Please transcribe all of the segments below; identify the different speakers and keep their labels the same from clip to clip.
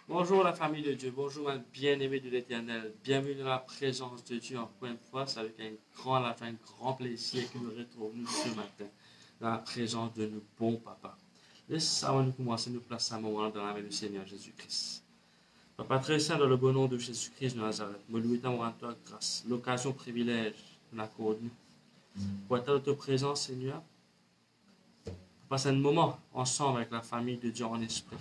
Speaker 1: Bonjour la famille de Dieu, bonjour ma bien-aimée de l'Éternel, bienvenue dans la présence de Dieu encore une fois, c'est avec un grand plaisir que nous retrouvons ce matin dans la présence de nos bons papas. Laisse avant de commencer, nous placer un moment dans la main du Seigneur Jésus-Christ. Papa très saint, dans le bon nom de Jésus-Christ de Nazareth, me louer ta toi grâce, l'occasion, privilège, nous l'accorde-nous. Pour être dans ta présence, Seigneur, pour passer un moment ensemble avec la famille de Dieu en esprit.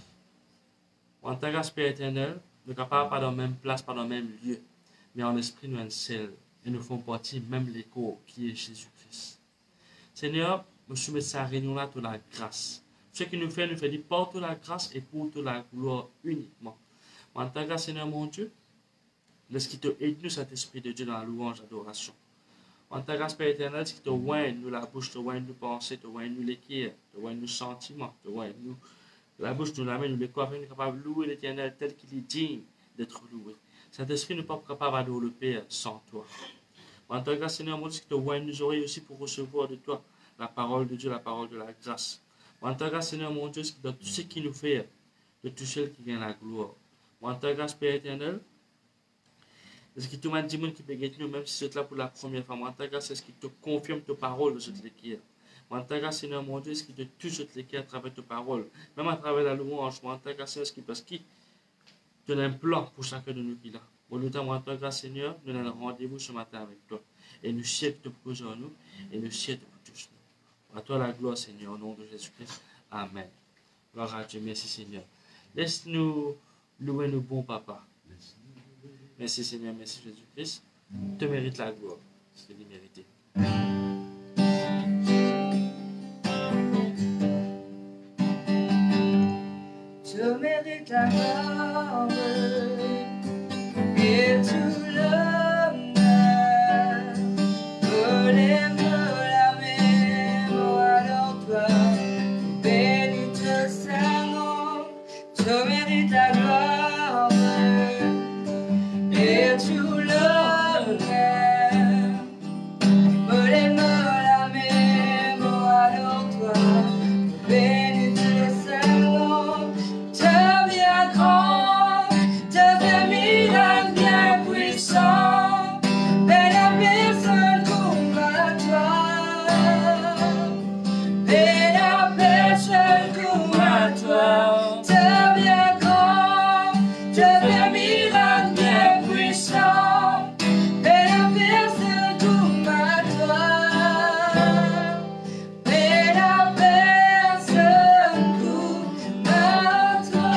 Speaker 1: En ta grâce, Père éternel, nous ne sommes pas dans la même place, pas dans le même lieu, mais en esprit, nous sommes seuls et nous faisons partie même l'écho qui est Jésus-Christ. Seigneur, nous soumettons cette réunion-là toute la grâce. Ce qui nous fait dire porte la grâce et pour toute la gloire uniquement. En ta grâce, Seigneur mon Dieu, laisse qu'il te aide nous cet esprit de Dieu dans la louange, l'adoration. En ta grâce, Père éternel, ce qui te oigne nous la bouche, te oigne nous penser, te oigne nous l'équerre, te oigne nous sentiments, te oigne nous la bouche nous l'amène, nous les corps, nous sommes capables de louer l'Éternel tel qu'il est digne d'être loué. Cet esprit n'est pas capable d'adorer le Père sans toi. En ta grâce, Seigneur, mon Dieu, que tu ouvres nos oreilles aussi pour recevoir de toi la parole de Dieu, la parole de la grâce. En ta grâce, Seigneur, mon Dieu, dans tout ce qui nous fait de tout seul qui gagne la gloire. En ta grâce, Père éternel, est-ce que tu m'as dit qui peut gagner nous, même si c'est là pour la première fois. En ta grâce, est-ce qu'il te confirme ta parole de cette lecture? En ta grâce, Seigneur mon Dieu, est-ce qu'il te touche cette lecture à travers ta parole, même à travers la louange? En ta grâce, est-ce qu'il parce qu'il te donne un plan pour chacun de nous qui est là. Bon, nous t'avons en ta grâce, Seigneur, nous avons un rendez-vous ce matin avec toi. Et nous sommes te poser en nous, et nous sommes te tous nous. À toi la gloire, Seigneur, au nom de Jésus-Christ. Amen. Gloire à Dieu, merci Seigneur. Laisse-nous louer nos bons papas. Merci Seigneur, merci Jésus-Christ. Tu mérites la gloire, c'est mérité.
Speaker 2: Je mérite la gloire et tout l'honneur. Relève la mémoire alors toi, bénis ton Saint-Nom. Je mérite la gloire et tout l'honneur. Relève la mémoire alors toi, bénis ton Saint-Nom. T'es bien grand, t'es bien miracle, bien puissant, mais la personne comme à toi, mais la personne comme à toi. T'es bien grand, t'es bien miracle, bien puissant, mais la personne comme à toi, mais la personne comme à toi.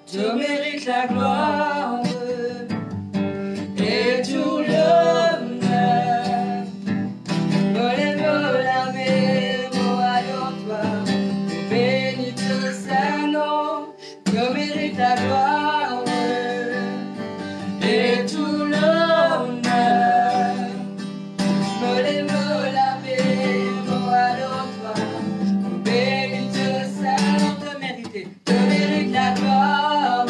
Speaker 2: Tu mérites la gloire et tout l'honneur. Relève la mémoire de toi, bénis ton Saint-Nom. Tu mérites la gloire et tout l'honneur. Relève la mémoire de toi, bénis ton Saint-Nom. Tu mérites la gloire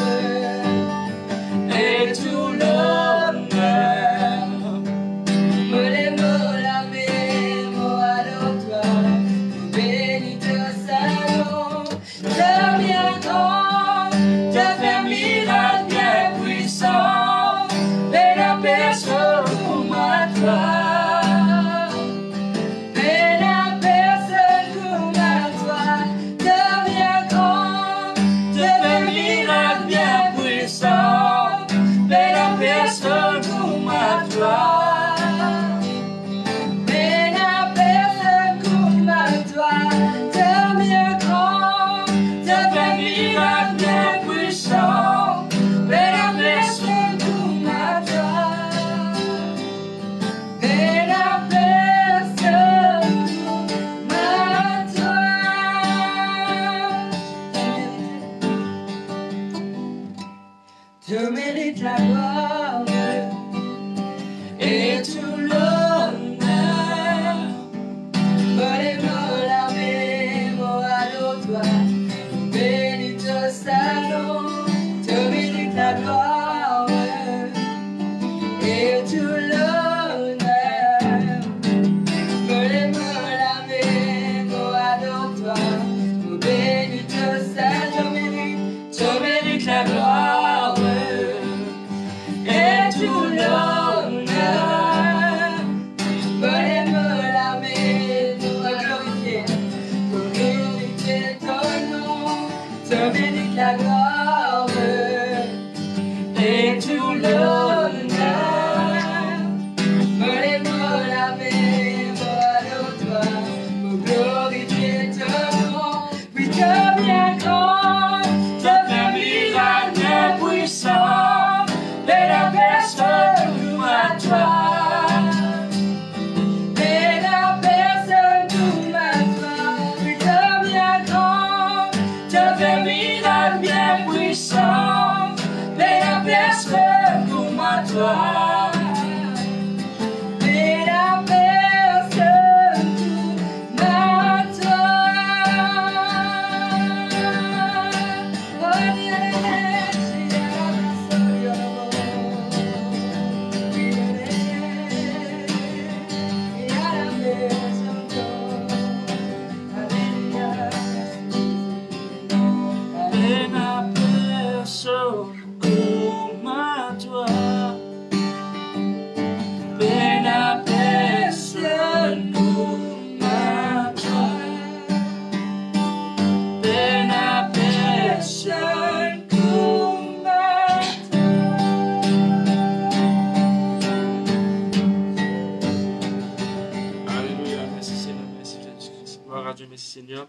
Speaker 1: Gloire à Dieu, merci Seigneur.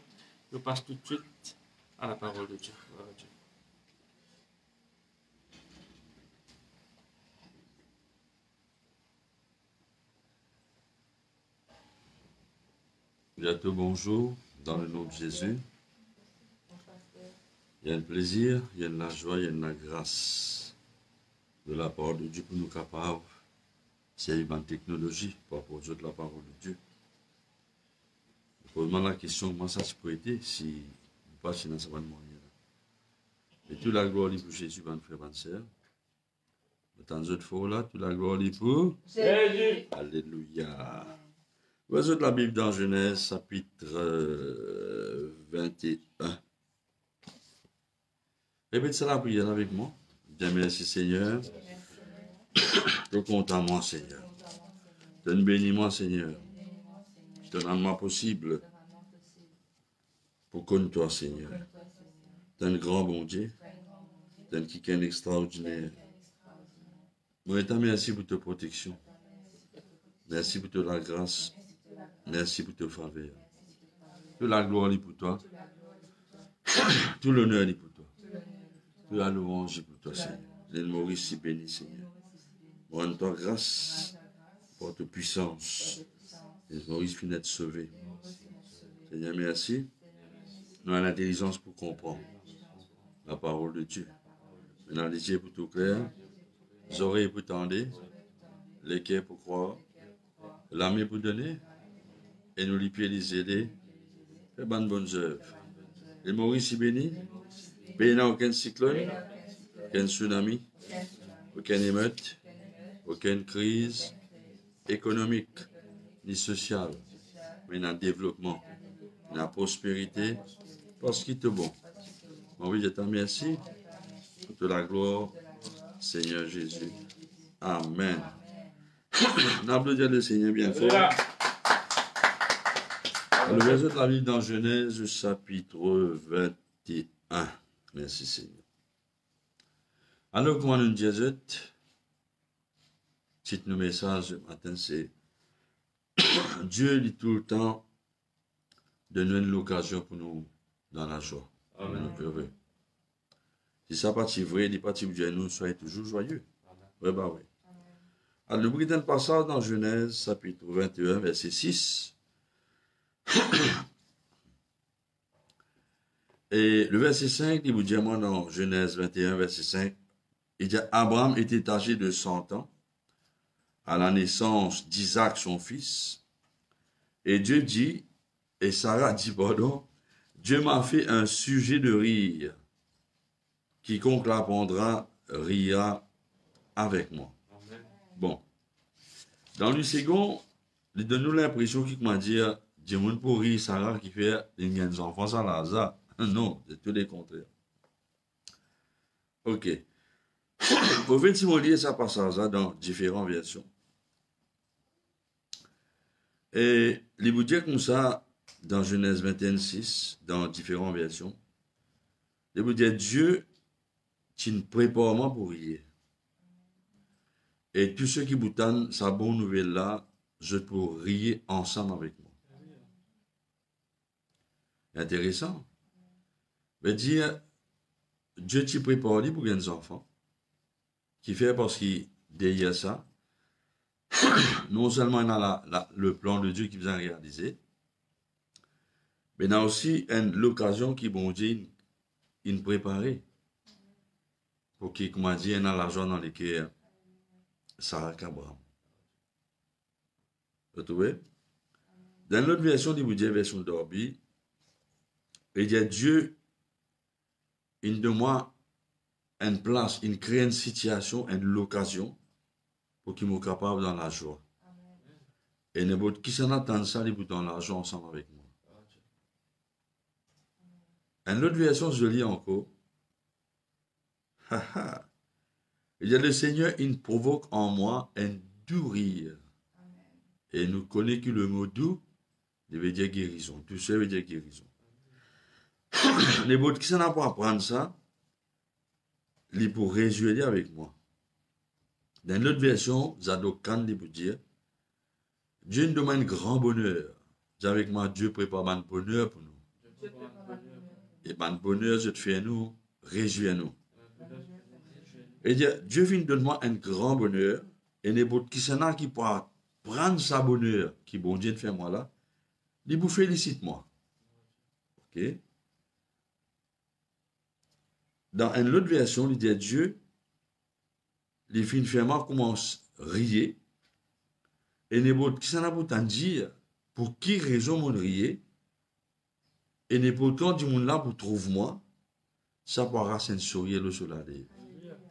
Speaker 1: Je passe tout de suite à la parole de Dieu. Gloire à Dieu.
Speaker 3: Bientôt bonjour, dans le nom de Jésus. Il y a un plaisir, il y a de la joie, il y a de la grâce de la parole de Dieu pour nous capables. C'est une technologie pour apporter de la parole de Dieu. Je pose la question, comment ça se peut être si nous passons dans cette manière. Et toute la gloire est pour Jésus, mon frère, ma sœur. De temps de fois là, toute la gloire est pour
Speaker 2: Jésus.
Speaker 3: Alléluia. Voici de la Bible dans Genèse, chapitre 21. Répète ça la prière avec moi. Bien, merci Seigneur. Te content moi Seigneur. Donne bénis-moi Seigneur. Donne-moi possible pour connaître toi Seigneur. Donne grand bon Dieu. Donne qui est extraordinaire. Moi, je te remercie pour ta protection. Merci pour ta grâce. Merci pour ta faveur. Toute la gloire est pour toi. Tout l'honneur est pour toi. Toute la louange est pour toi, Seigneur. L'île Maurice est béni, Seigneur. Rends-toi grâce pour ta puissance. L'île Maurice finit d'être sauvé. Seigneur, merci. Nous avons l'intelligence pour comprendre la parole de Dieu. Maintenant, les yeux pour tout clair, les oreilles pour tendre, les cœurs pour croire, la main pour donner, et nous les pieds les aider. Fais bonnes œuvres. Les Maurice est béni. Pays n'a aucun cyclone, aucun tsunami, aucune émeute, aucune crise économique ni sociale, mais dans le développement, dans la prospérité, parce qu'il est bon. Oui, je te remercie pour toute la gloire, Seigneur Jésus. Amen. On applaudit le Seigneur bien fort. Le verset de la Bible dans Genèse, chapitre 21. Merci Seigneur. Alors, comment nous disons, titre nos messages ce matin, c'est Dieu dit tout le temps de nous donner l'occasion pour nous dans la joie. Amen. Nous heureux. Si ça pas vrai, il dit pas Dieu nous soyez toujours joyeux. Oui, bah oui. Alors, nous prenons un passage dans Genèse, chapitre 21, verset 6. Et le verset 5, il vous dit moi dans Genèse 21, verset 5, il dit Abraham était âgé de 100 ans à la naissance d'Isaac son fils. Et Dieu dit, et Sarah dit, pardon, Dieu m'a fait un sujet de rire. Quiconque l'apprendra rira avec moi. Amen. Bon. Dans le second, il donne nous l'impression qu'il m'a dit, Dieu m'a pour rire Sarah qui fait des enfants sans hasard. Non, c'est tout le contraire. Ok. Au fait, si on lit ça passage dans différentes versions. Et il vous dit comme ça, dans Genèse 21, 6, dans différentes versions, il vous dit Dieu, tu ne prépares moi pour rire. Et tous ceux qui vous donnent sa bonne nouvelle là, je peux rire ensemble avec moi. Intéressant. Mais dire, Dieu t'y prépare pour des enfants, qui fait parce qu'il derrière ça, non seulement il a le plan de Dieu qui vous a réalisé, mais il y a aussi l'occasion qui bon Dieu il préparait pour qu'il, comme on dit, il y a l'argent dans lequel Sarah Abraham. Vous trouvez? Dans l'autre version, il vous dit, version d'Orbi, il dit Dieu, il de moi une place, il crée une situation, une occasion pour qu'il me capable dans la joie. Amen. Et n'importe qui s'en attend ça, il vous donne l'argent ensemble avec moi. Une autre version, je lis encore. Il y a le Seigneur, il provoque en moi un doux rire. Amen. Et nous connaissons que le mot doux, il veut dire guérison. Tout ça veut dire guérison. N'importe qui s'en a pour apprendre ça, il pour réjouir avec moi. Dans l'autre version, Zadok Khan dit pour dire, Dieu nous demande grand bonheur. Dis avec moi, Dieu prépare un bonheur pour nous. Et un bonheur, je te fais nous, réjouis-nous. Et Dieu vient de moi un grand bonheur. Et n'importe qui s'en a qui pourra prendre sa bonheur, qui bon Dieu fait moi là, il vous félicite moi. Ok? Dans une autre version, il dit à Dieu, les filles fermement commencent à rire. Et n'importe qui s'en a pour t'en dire, pour qui raison mon rire, et n'importe quand du monde là pour trouver moi, ça pourra s'en sourire le soleil.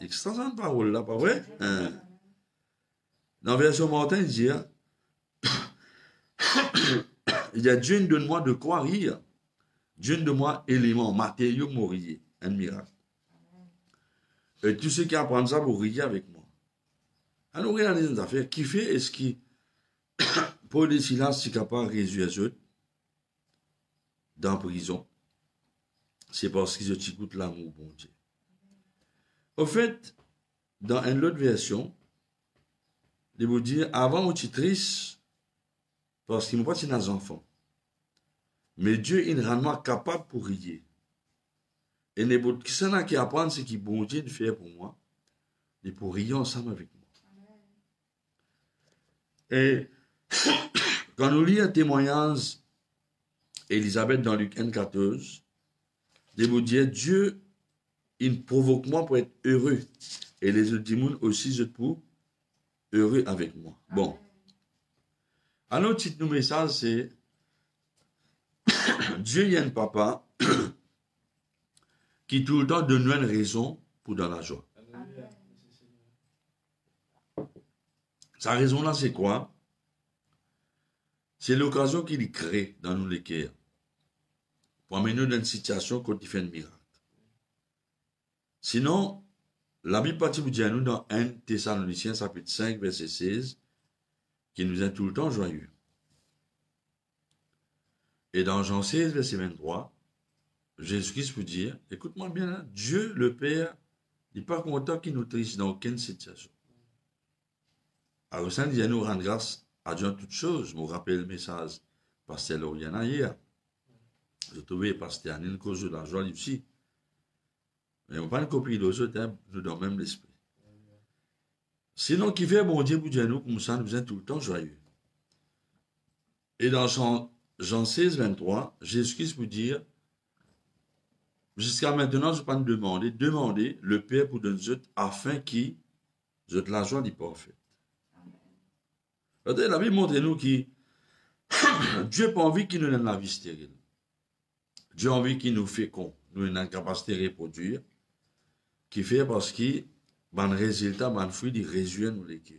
Speaker 3: Extraordinaire parole là, pas vrai? Hein? Dans la version Martin, il dit, il y a Dieu donne-moi de quoi rire. Dieu donne-moi élément, matériau pour rire. Un miracle. Et tous ceux qui apprennent ça pour rire avec moi. Alors, regardez les affaires. Qui fait est-ce qui, pour les silences, si capable de résoudre les autres dans la prison? C'est parce qu'ils écoutent l'amour, bon Dieu. Au fait, dans une autre version, il vous dire, avant, on était triste parce qu'ils n'ont pas des enfants. Mais Dieu est vraiment capable pour rire. Et n'importe qui s'en a qui apprend ce qui bon Dieu de faire pour moi, et pour rire ensemble avec moi. Et quand nous lisons un témoignage Élisabeth dans Luc 1,14, il vous dire, Dieu, il provoque moi pour être heureux. Et les autres démons aussi, je pour heureux avec moi. Bon. Alors, le titre de message, c'est Dieu, il y a un papa qui tout le temps donne une raison pour dans la joie. Sa raison là, c'est quoi? C'est l'occasion qu'il crée dans nous les cœurs pour amener nous dans une situation quand il fait un miracle. Sinon, la Bible partie vous dit à nous dans 1 Thessaloniciens chapitre 5 verset 16 qui nous est tout le temps joyeux. Et dans Jean 16 verset 23, Jésus-Christ vous dire, écoute-moi bien là, Dieu le Père n'est pas content qu'il nous triste dans aucune situation. Alors ça dit à nous rendre grâce à Dieu en toutes choses. Je me rappelle le message pasteur Lauriana hier. Je trouvais pasteur Anne une cause de la joie aussi. Mais on ne pas une copie de autres, hein, nous dans le même l'esprit. Sinon, qui fait bon Dieu pour dire nous, comme ça, nous sommes tout le temps joyeux. Et dans Jean 16, 23, Jésus-Christ vous dire, jusqu'à maintenant, je ne vais pas nous demander le Père pour donner autres, afin qu'il ait la joie du parfait. La Bible montre nous que Dieu n'a pas envie qu'il nous donne la vie stérile. Dieu a envie qu'il nous féconde, nous une capacité de reproduire, qui fait parce que le résultat, le fruit, il résume nous les cœurs.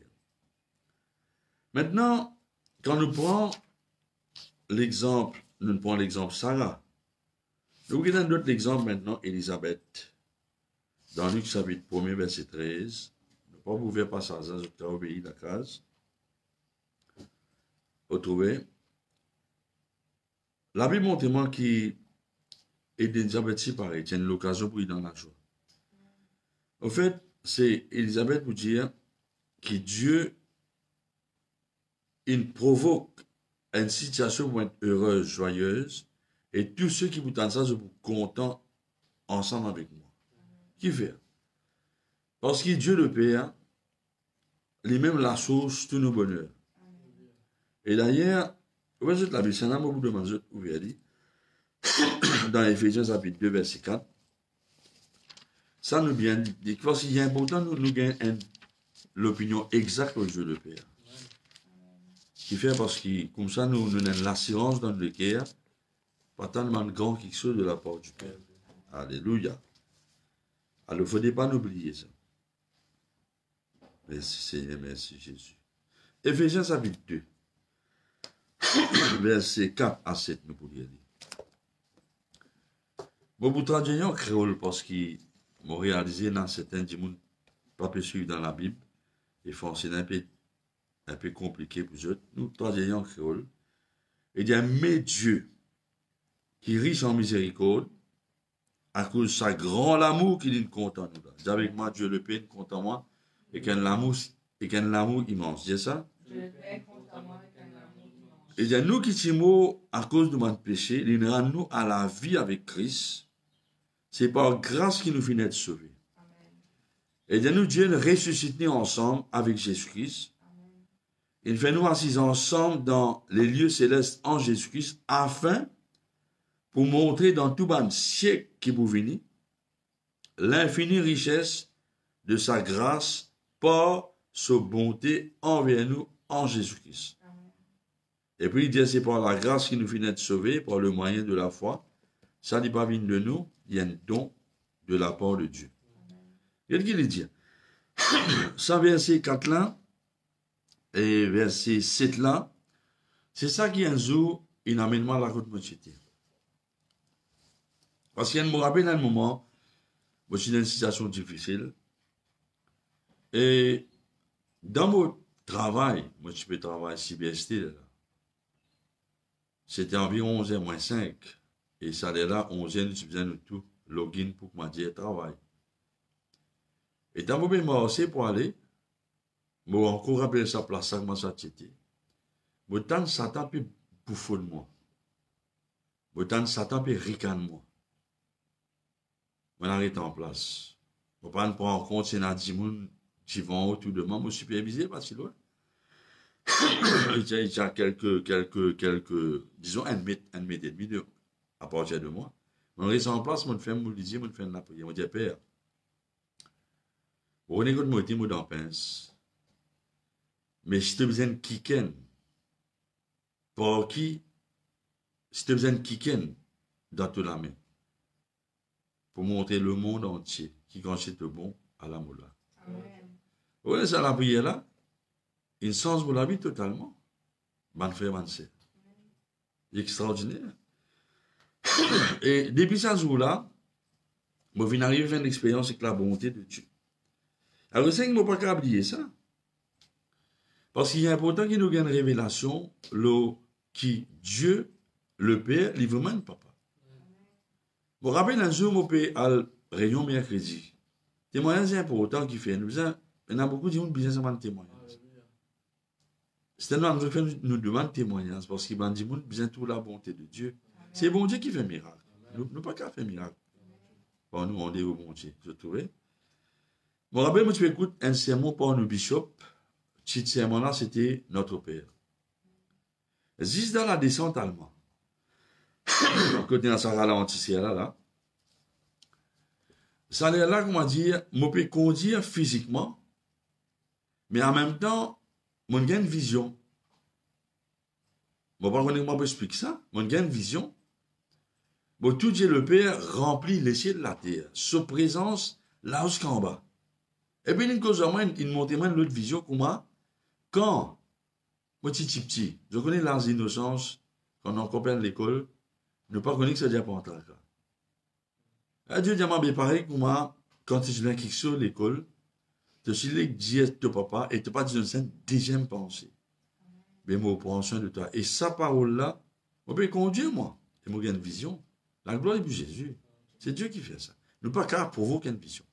Speaker 3: Maintenant, quand nous prenons l'exemple, nous prenons l'exemple Sarah. Nous regardons d'autres exemples maintenant, Élisabeth. Dans Luc chapitre 1er, verset 13. Ne pas vous faire passer à ça, je vais obéir la case. Vous trouvez? La Bible montre moi qui est d'Élisabeth si pareil, tiens l'occasion pour y dans la joie. En fait, c'est Élisabeth pour dire que Dieu, il provoque une situation pour être heureuse, joyeuse, et tous ceux qui vous entendent ça, je vous contents ensemble avec moi. Qui fait? Parce que Dieu le Père, lui-même la source de nos bonheurs. Et d'ailleurs, vous voyez la Bible, c'est un mot de mangeot ouvert dit, dans Éphésiens chapitre 2, verset 4, ça nous vient dire que s'il y a important, nous gagnons l'opinion exacte au Dieu le Père. Qui fait parce que, comme ça, nous avons l'assurance dans le cœur, pas tellement grand quelque chose de la part du Père. Alléluia. Alors, il ne faudrait pas oublier ça. Merci Seigneur, merci Jésus. Éphésiens chapitre 2, verset 4 à 7, nous pourrions dire. Bon, vous traduisez en créole parce qu'ils m'ont réalisé dans certains dimanches, pas pu suivre dans la Bible, et c'est un peu compliqué pour eux. Nous traduisons en créole. Et il dit, mais Dieu, qui est riche en miséricorde, à cause de sa grand amour qu'il est content nous. Dis avec moi, Dieu le Père, content moi, et qu'un amour immense. C'est ça?
Speaker 2: Dieu le Père, content moi, et qu'un amour immense.
Speaker 3: Et bien, nous qui sommes à cause de notre péché, il rend nous à la vie avec Christ. C'est par grâce qu'il nous finit d'être sauvés. Et bien, nous, Dieu nous ressuscite ensemble avec Jésus-Christ. Il fait nous assis ensemble dans les lieux célestes en Jésus-Christ, afin, pour montrer dans tout le siècle qui vous venir, l'infinie richesse de sa grâce par sa bonté envers nous en Jésus-Christ. Et puis il dit, c'est par la grâce qui nous finit d'être sauvés, par le moyen de la foi. Ça n'est pas venu de nous, il y a un don de la part de Dieu. Qu'est-ce qu'il dit? Ça, verset 4 là, et verset 7 là, c'est ça qui est un jour, il amène moi à la côte moitié. Parce qu'il me rappelle un moment, je suis dans une situation difficile, et dans mon travail, moi je peux travailler CBST, là, c'était environ 11h moins 5, et ça allait là, 11h, je faisais tout, login pour que je dise travail. Et dans mon moment, pour aller, je encore rappelé sa place, ça commence à têter. Je tente Satan peut bouffer de moi. Je tente Satan peut ricaner de moi. Je m'arrête en place. Je ne prends pas en compte si il y a 10 personnes qui vont autour de moi, je suis supervisé parce que il y a quelques, disons, un mètre et demi à partir de moi. Je reste en place, je fais mon lisier, je fais la prière. Je dis, Père, vous connaissez que je suis dans pince. Mais si tu as besoin de quelqu'un, pour qui, si tu as besoin de quelqu'un dans toute la main, pour montrer le monde entier qui consiste bon à la moula. Vous voyez ça, la prière là, il change la vie totalement. Ban frère, ban sœur. Extraordinaire. Et depuis ce jour-là, je viens d'arriver à faire une expérience avec la bonté de Dieu. Alors, c'est que je ne peux pas oublier ça. Parce qu'il est important qu'il nous ait une révélation, qui Dieu, le Père, livre vraiment papa. Je me rappelle un jour, mon père, à la réunion mercredi. Témoignage important qu'il fait. Il y a beaucoup de gens qui ont besoin de témoignage. C'est un homme qui nous demande témoignage parce qu'il y a des gens qui ont besoin de toute la bonté de Dieu. C'est bon Dieu qui fait miracle. Nous ne pas qu'à faire miracle. Bon, nous, on est au bon Dieu, je trouvais. Je me rappelle, moi, tu écoutes un sermon par nos bishops. Ce sermon-là, c'était Notre Père. Juste dans la descente allemande. Côté dans sa ralentisseur là. Ça allait là, comment dire, je peux conduire physiquement, mais en même temps, je j'ai une vision. Je ne sais pas comment je peux expliquer ça. J'ai une vision. Bon, tout Dieu le Père remplit les cieux de la terre. Sa présence, là jusqu'en bas. Et puis, une cause de moi, il montre l'autre vision, comment, quand, moi, petit, je connais l'âge d'innocence, quand on comprend l'école, ne pas connaître que ça déjà pas entrer. Dieu dit à moi, pareil, comment, quand tu viens quelque chose à l'école, tu sais que Dieu te papa, et tu pas dit une deuxième pensée. Mais moi, prends soin de toi. Et sa parole-là, je peux conduire, moi. Et moi, j'ai une vision. La gloire est de Jésus. C'est Dieu qui fait ça. Ne pas qu'à provoquer une vision.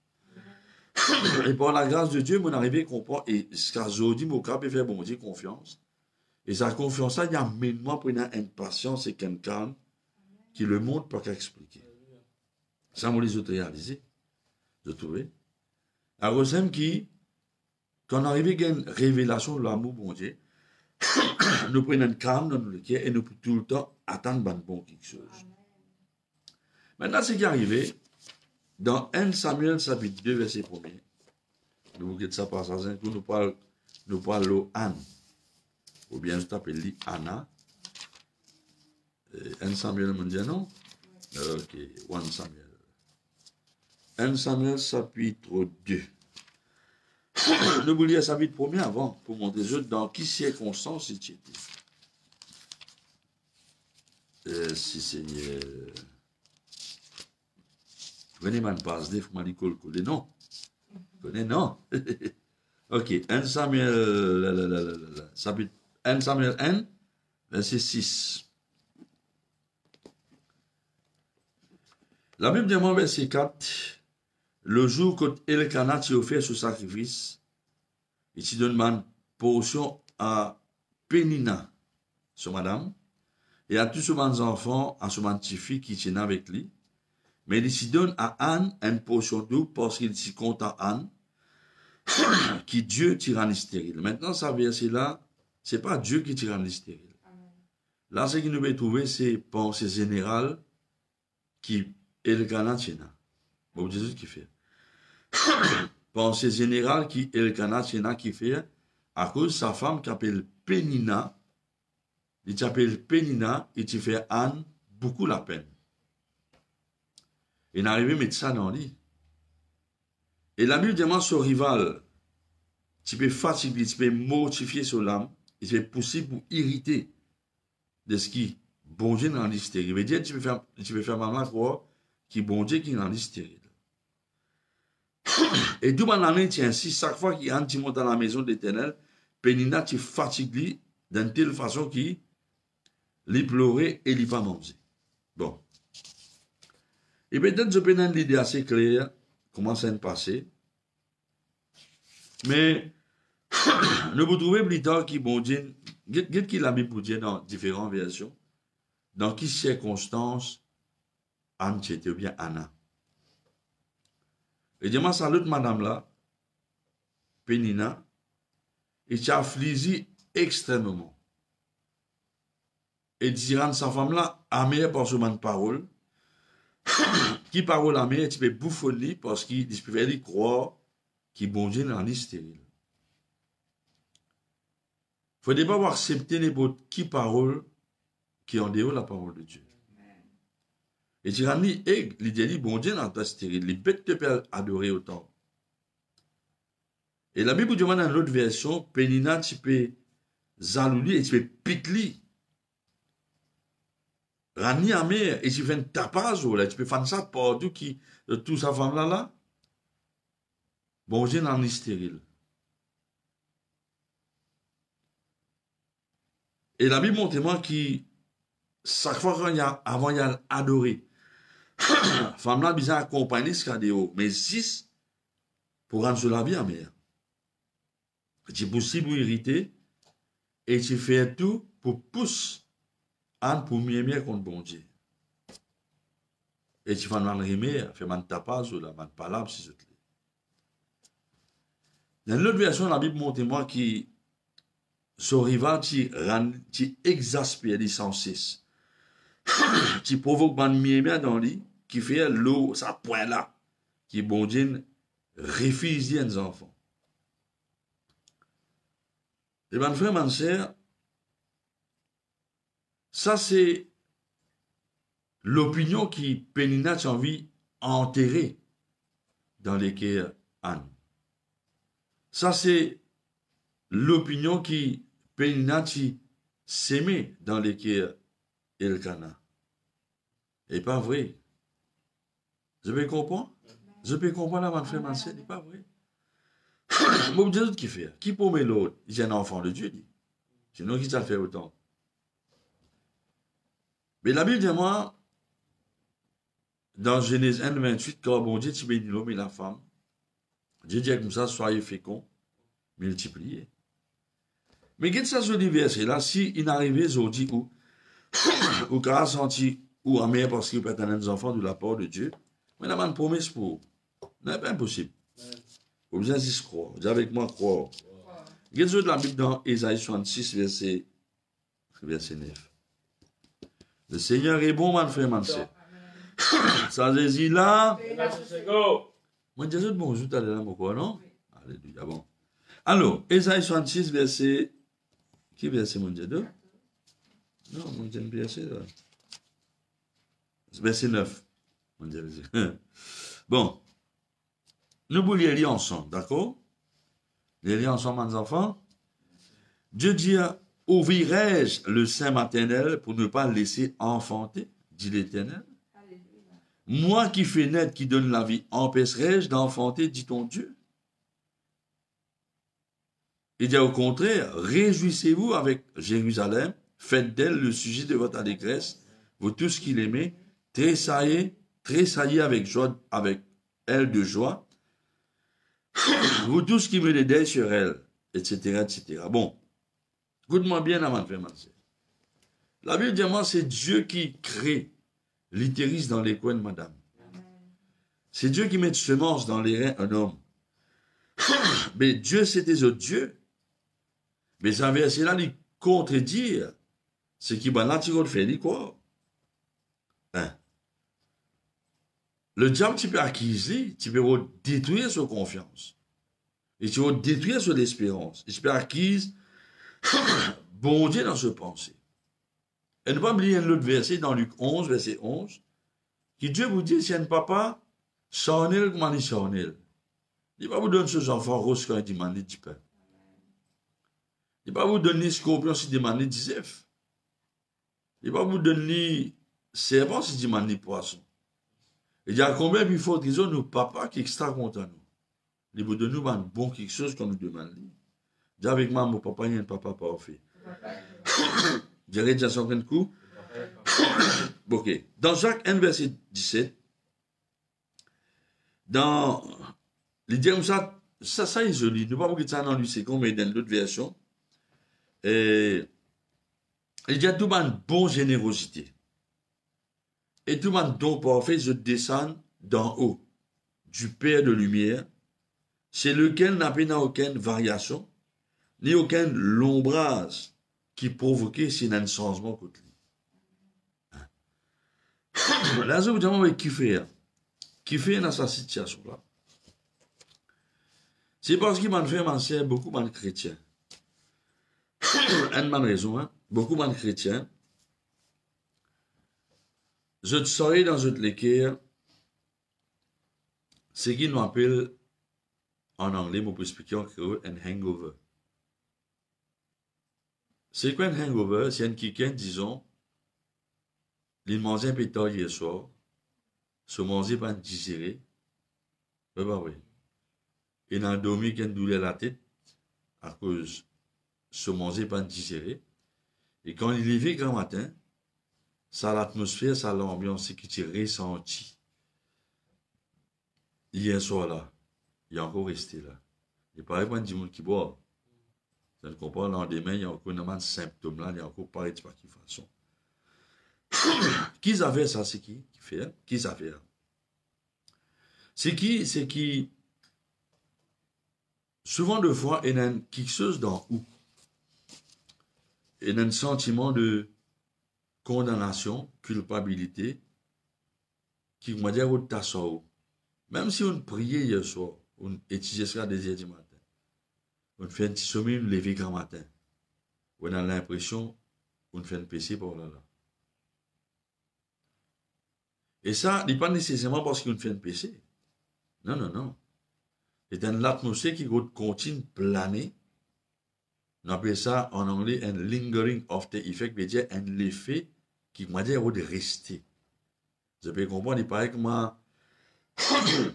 Speaker 3: Et par la grâce de Dieu, mon arrivé comprend, et ce qu'a dit, mon cap, et faire bon Dieu confiance. Et sa confiance, il y a maintenant pour une impatience et quelqu'un qui le montre pas qu'à expliquer. Ça, moi, les autres réalisés. Je trouvais. Alors, c'est qui, quand on arrive à une révélation de l'amour, bon Dieu, nous prenons une calme dans le cœur et nous pouvons tout le temps attendre bon quelque chose. Maintenant, ce qui est arrivé, dans 1 Samuel, chapitre 2, verset 1er, nous vous dites ça par ça, nous parlons de Anne, ou bien je t'appelle Anna. 1 Samuel me dit non? Ok, 1 Samuel. 1 Samuel, chapitre 2. Nous vous lisons le chapitre 1er avant, pour montrer dans quelles circonstances il était. Si Seigneur. Vous connaissez ma passe, il faut m'aller coller. Non. Vous connaissez, non. Ok, 1 Samuel, chapitre 1 Samuel 1, verset 6. La Bible dit en verset 4, le jour que Elkanah t'a offert ce sacrifice, il te donne une portion à Pénina, sur madame, et à tous ses enfants, à ses petites filles qui tiennent avec lui. Mais il s'y donne à Anne une portion d'eau parce qu'il s'y compte à Anne, qui Dieu tyrannie stérile. Maintenant, ça verset-là, c'est pas Dieu qui tyrannie stérile. Là, ce qui nous veut trouver, c'est pensée générale qui est le Canadien. Bon, Jésus qui fait. Pensée générale qui est le Canadien qui fait à cause de sa femme qui s'appelle Pénina. Il s'appelle Pénina et tu fais Anne beaucoup la peine. Il est arrivé à mettre ça dans le lit. Et la Bible demande son rival, tu peux fatiguer, tu peux mortifier sur l'âme, et c'est possible pour irriter de ce qui bon Dieu dans l'hystérie. Il veut dire tu peux faire maman croire qui bon Dieu qui est dans l'hystérie. Et tout le monde tient ainsi, chaque fois qu'il monte dans la maison de l'Éternel, Pénina tu fatigues d'une telle façon qu'il lui pleurait et lui pas manger. Bon. Et peut-être je peux donner une idée assez claire comment ça s'est passé. Mais nous vous trouvez plus tard qui bon Dieu, qu'est-ce qu'il a mis pour Dieu dans différentes versions, dans quelles circonstances Anne était ou bien Anna. Et dis-moi ça l'autre madame là, Pénina, et tu as affligé extrêmement. Et dirant sa femme là, amère par ce man parole, qui parole amère, tu peux bouffonner parce qu'il peut faire croire qu'il bon Dieu dans l'hystérie. Il ne faut pas accepter n'importe qui parole qui est en dehors de la parole de Dieu. Et tu ramènes, l'idée dit, bon Dieu dans ta stérile, les bêtes te peuvent adorer autant. Et la Bible demande dans une autre version, Pénina, tu peux zalouli et tu peux pitli. Rani amère, et tu fais un tapage, là, tu peux faire ça partout qui, toute sa femme là. Bon Dieu dans l'hystérile. Et la Bible montre moi qui, chaque fois qu'il y a, avant il y a adoré, femme là, bizarre accompagner ce cadeau, mais 6 pour rendre la vie amère. C'est possible ou irriter, et tu fais tout pour pousser Anne pour mieux contre bon Dieu. Et tu fais un remet, fais un tapage ou la man palabre si je te dis. Dans l'autre version, la Bible montre moi qui, son rival, tu exaspères les sans cesse. Tu provoques un mieux dans lui, qui fait l'eau, ça point là, qui bon Dieu refuse les enfants. Et bien, frère, ma sœur, ça c'est l'opinion qui Pénina a envie d'enterrer dans les cœurs Anne. Ça c'est l'opinion qui Pénina s'aimait dans les cœurs Elkana. Et pas vrai. Je peux comprendre? Je peux comprendre mon frère, ma sœur, c'est pas vrai. Bon, Dieu qui fait? Qui promet l'autre? Il est un enfant de Dieu, dit. Sinon, qui ça fait autant? Mais la Bible dit moi, dans Genèse 1, 28, quand bon Dieu tu bénis l'homme et la femme, Dieu dit comme ça, soyez féconds, multipliez. Mais qu'est-ce que ça se dit verset là, si il n'arrivait aujourd'hui ou qu'on a senti ou en mer parce qu'il peut être des enfants de la part de Dieu, mais la bonne promesse pour n'est pas impossible. Vous besoin de croire. Dis avec moi croire. Qu'est-ce que la Bible dans Ésaïe 66, verset 9. Le Seigneur est bon, mon frère, mon sœur. Ça se dit là. Moi, je dis bonjour, tu as là, pourquoi, non? Alléluia, bon. Alors, Ésaïe 66, verset. Qui verset, mon Dieu? 2? Non, mon Dieu, verset. Verset 9. Mon Dieu, bon. Nous voulons lire ensemble, d'accord? Lire ensemble, mes enfants. Dieu dit, ouvrirai-je le sein maternel pour ne pas laisser enfanter, dit l'Éternel. Moi qui fais naître, qui donne la vie, empêcherai-je d'enfanter, dit ton Dieu? Il dit au contraire, réjouissez-vous avec Jérusalem, faites d'elle le sujet de votre allégresse, vous tous qui l'aimez, tressaillez avec joie, avec elle de joie, vous tous qui me sur elle, etc., etc. Bon, écoute-moi bien avant de faire ma sœur. La Bible dit, moi, c'est Dieu qui crée l'utérus dans les coins de madame. C'est Dieu qui met de semences dans les reins un homme. Mais Dieu, c'était autre Dieu. Mais ça verset-là, il contredit ce qui va naturellement faire, quoi. Hein? Le diable, tu peux acquérir, tu peux détruire sa confiance. Et tu peux détruire son espérance. Et tu peux acquérir bon Dieu dans ce pensée. Et ne pas oublier un autre verset dans Luc 11, verset 11, qui Dieu vous dit, si un papa, charnel, comment il charnel. Il va vous donner ce enfants roses quand il demande du pain. Il va vous donner scorpion si il demande du zèf. Il va vous donner serpent si il demande du poisson. Il y a combien il faut qu'ils ont nos papas qui sont extra contents nous. Il vous donne nous un bon quelque chose qu'on nous demande. Dis avec moi, mon papa, il y a un papa parfait. J'aurais déjà son coup. Ok. Dans Jacques 1, verset 17, dans l'idée comme ça est joli. Ne pas vous ça dans l'UCCOM, mais dans l'autre version. Et il y a tout le monde bonne générosité. Et tout le monde don parfait, je descends d'en haut, du Père de lumière, c'est lequel n'a pas aucune variation, ni aucun l'ombrage qui provoquait si un changement côté lui. Là, je vous demande qui fait dans sa situation-là. C'est parce qu'il m'a fait mentionner beaucoup de chrétiens. Une bonne raison, hein? Beaucoup de chrétiens. Je te saurais dans une l'équerre, ce qu'ils nous appellent en anglais, mon peux expliquer en créole, un hangover. C'est quoi un hangover? C'est un quelqu'un, disons, il mangeait un pétard hier soir, se mangeait pas digéré, oui, bah oui. Il a dormi qu'il a douleur à la tête, à cause, se mangeait pas digéré, et quand il est levé grand matin, ça l'atmosphère, ça l'ambiance, c'est qu'il est ressenti. Hier soir là, il est encore resté là. Il paraît pas du monde qui boit. Ça ne comprend pas, lendemain, il y a encore un symptôme là, il y a encore pareil de par quelle façon. Qui avait ça, c'est qui fait? Qui avait? C'est qui, souvent de fois, il y a quelque chose dans où. Il y a un sentiment de condamnation, culpabilité, qui m'a dit, même si on priait hier soir, on étudiait ça à 2h du matin, on fait un petit sommeil, on lève grand matin, on a l'impression qu'on fait un PC pour là. Et ça, n'est pas nécessairement parce qu'on fait un PC. Non, non, non. C'est une atmosphère qui continue de planer. On appelle ça en anglais un lingering after effect, c'est-à-dire un effet qui m'a dit de rester. Vous pouvez comprendre, il paraît que moi,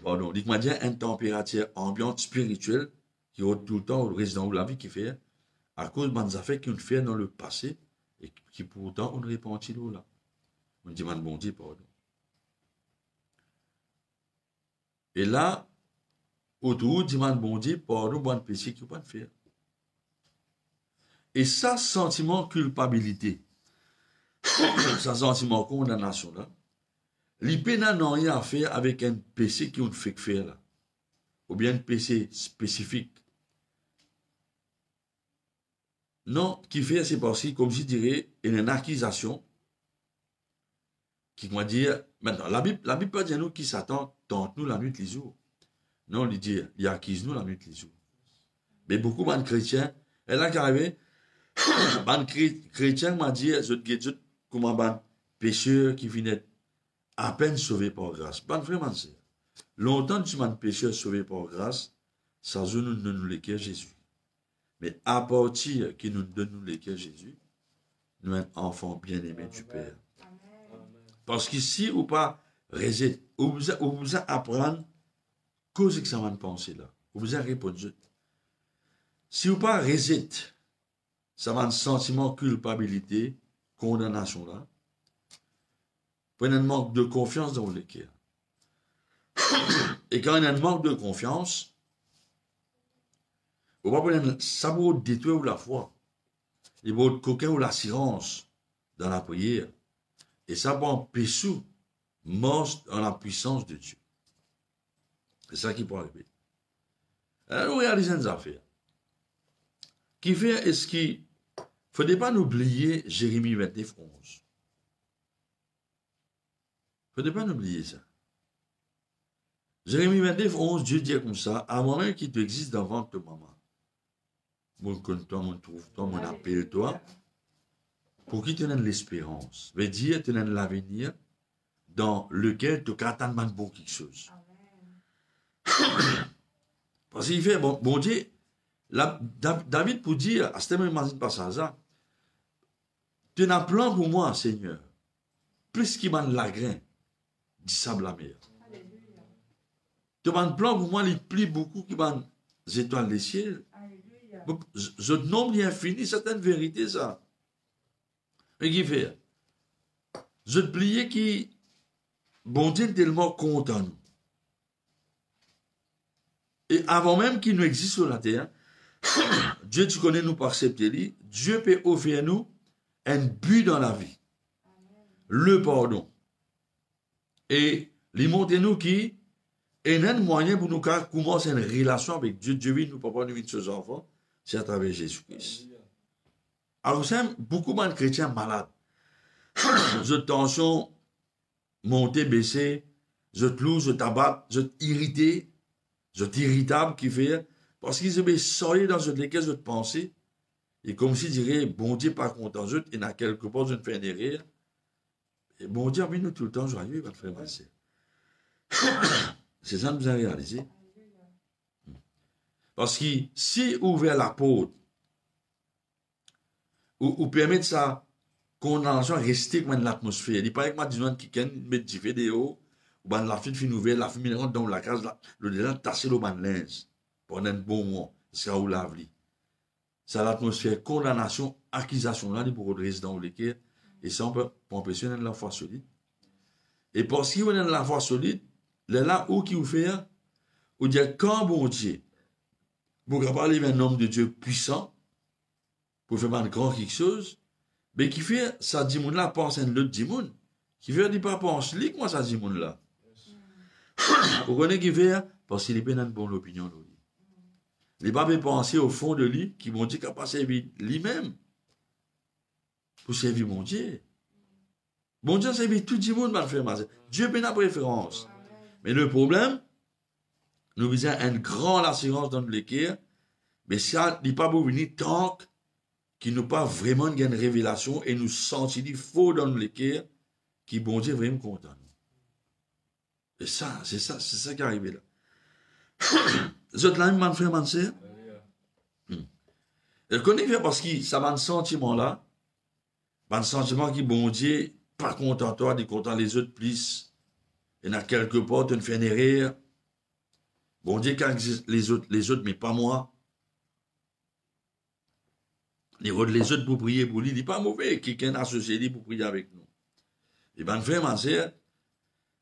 Speaker 3: pardon, il m'a dit une température ambiante spirituelle qui est tout le temps au résident de la vie qui fait à cause de affaires qu'on fait dans le passé et qui pourtant on répond là. On demande bon Dieu pardon. Et là, autour, demande bon Dieu pardon, bon péché qu'il ne peut pas faire. Et ça, sentiment culpabilité, ça sentiment condamnation là, l'IP n'a rien à faire avec un péché qui on fait faire là, ou bien un péché spécifique. Non, qui fait, c'est parce que, comme je dirais, il y a une accusation qui va dire, maintenant, la Bible peut dire nous qui Satan tente nous la nuit les jours. Non, il dit, il accuse nous la nuit les jours. Mais beaucoup de chrétiens, elle a arrivé, chrétiens m'a dit, je te dis, comment un pécheur qui venait à peine sauvé par grâce. Pas vraiment c'est. Longtemps, tu m'as pécheur sauvé par grâce, ça nous donne lesquels Jésus. Mais à partir qui nous donne lesquels Jésus, nous sommes enfants bien-aimés du Père. Parce qu'ici, ou pas, résister, ou vous apprendre, cause que ça va penser là. Ou vous répondre. Si vous pas résister, ça va un sentiment de culpabilité, condamnation là. Prenez un manque de confiance dans le cœur. Et quand il y a un manque de confiance, ça va détruire la foi. Il va être coquin ou l'assurance dans la prière. Et ça va empêcher marche dans la puissance de Dieu. C'est ça qui peut arriver. Alors, nous réalisons des affaires. Qui fait, est-ce qu'il ne faudrait pas oublier Jérémie 29, 11. Il ne faudrait pas oublier ça. Jérémie 29, 11, Dieu dit comme ça, à moi-même qui te existe devant ta maman. Mon compte-toi, mon trouve-toi, mon appelle-toi. Pour qui tu donnes l'espérance. Veut dire, tu donnes l'avenir dans lequel tu attends de bon quelque chose. Parce qu'il fait, bon Dieu, David pour dire, à ce moment pas ça, tu as un plan pour moi, Seigneur, plus qu'il m'a de lagrin, dit sable la mer. Tu as un plan pour moi, il plie beaucoup, qui m'a des étoiles des ciels. Je nombre l'infini, certaines vérités, ça. Et qui fait? Je te plie qui, bon Dieu, est tellement content, nous. Et avant même qu'il nous existe sur la terre, Dieu, tu connais nous par accepter, Dieu peut offrir nous un but dans la vie. Le pardon. Et il montre nous qui est un moyen pour nous commencer une relation avec Dieu. Dieu veut nous pas nous de ses enfants, c'est à travers Jésus-Christ. Alors, c'est beaucoup de chrétiens malades. Je tension monter, baisser, je te loue, je t'abatte, je t'irrité, je t'irritable qui fait, parce qu'ils se sortir dans ce lesquels je te pensais, et comme si dirait, bon Dieu pas content, je et dans quelque part, je ne fais des rires, et bon Dieu a mis nous tout le temps joyeux, il va le faire passer. C'est ça que nous avons réalisé. Parce que si ouvert la porte, ou permettre ça, condamnation rester comme l'atmosphère. Il n'est pas avec moi disant qui met des vidéos, ou ben la fille nouvelle, la fille rentre dans la case, le délai tasser le ban linge, pendant un bon moment, ça ou la vie. C'est l'atmosphère, condamnation, accusation, là, pour redresser dans le cœur, et ça, on peut empêcher la foi solide. Et parce qu'il y a la foi solide, là où qui vous fait, ou dire quand bon Dieu, pour parler d'un homme de Dieu puissant, pour faire un grand quelque chose, mais qui fait, ça dit moun là, pense à un autre dimoun. Qui fait, dit pas pense, lis moi ça dit moun là. Vous connaissez qui fait, parce qu'il est pas dans une bonne opinion de lui. Il n'est pas penser au fond de lui, qui m'ont dit qu'il n'a pas servi lui-même. Pour servir mon Dieu. Mon Dieu servi tout le monde, frère. Dieu a une préférence. Mais le problème, nous visons une grande assurance dans le cœur, mais ça n'est pas pour venir tant qui n'ont pas vraiment une révélation et nous sentir faux dans le cœur, qui bon Dieu est vraiment content. Et ça, c'est ça qui est arrivé là. Vous êtes là, mon frère, mon sœur? Et connaissez parce que ça va un sentiment là, un sentiment qui bon Dieu, pas content toi, dit content les autres plus. Et dans quelque part, tu ne fais une erreur. Bon Dieu, quand les autres, mais pas moi. Les autres pour prier pour lui, il n'est pas mauvais. Quelqu'un associé lui pour prier avec nous. Et bien, frère, ma sœur,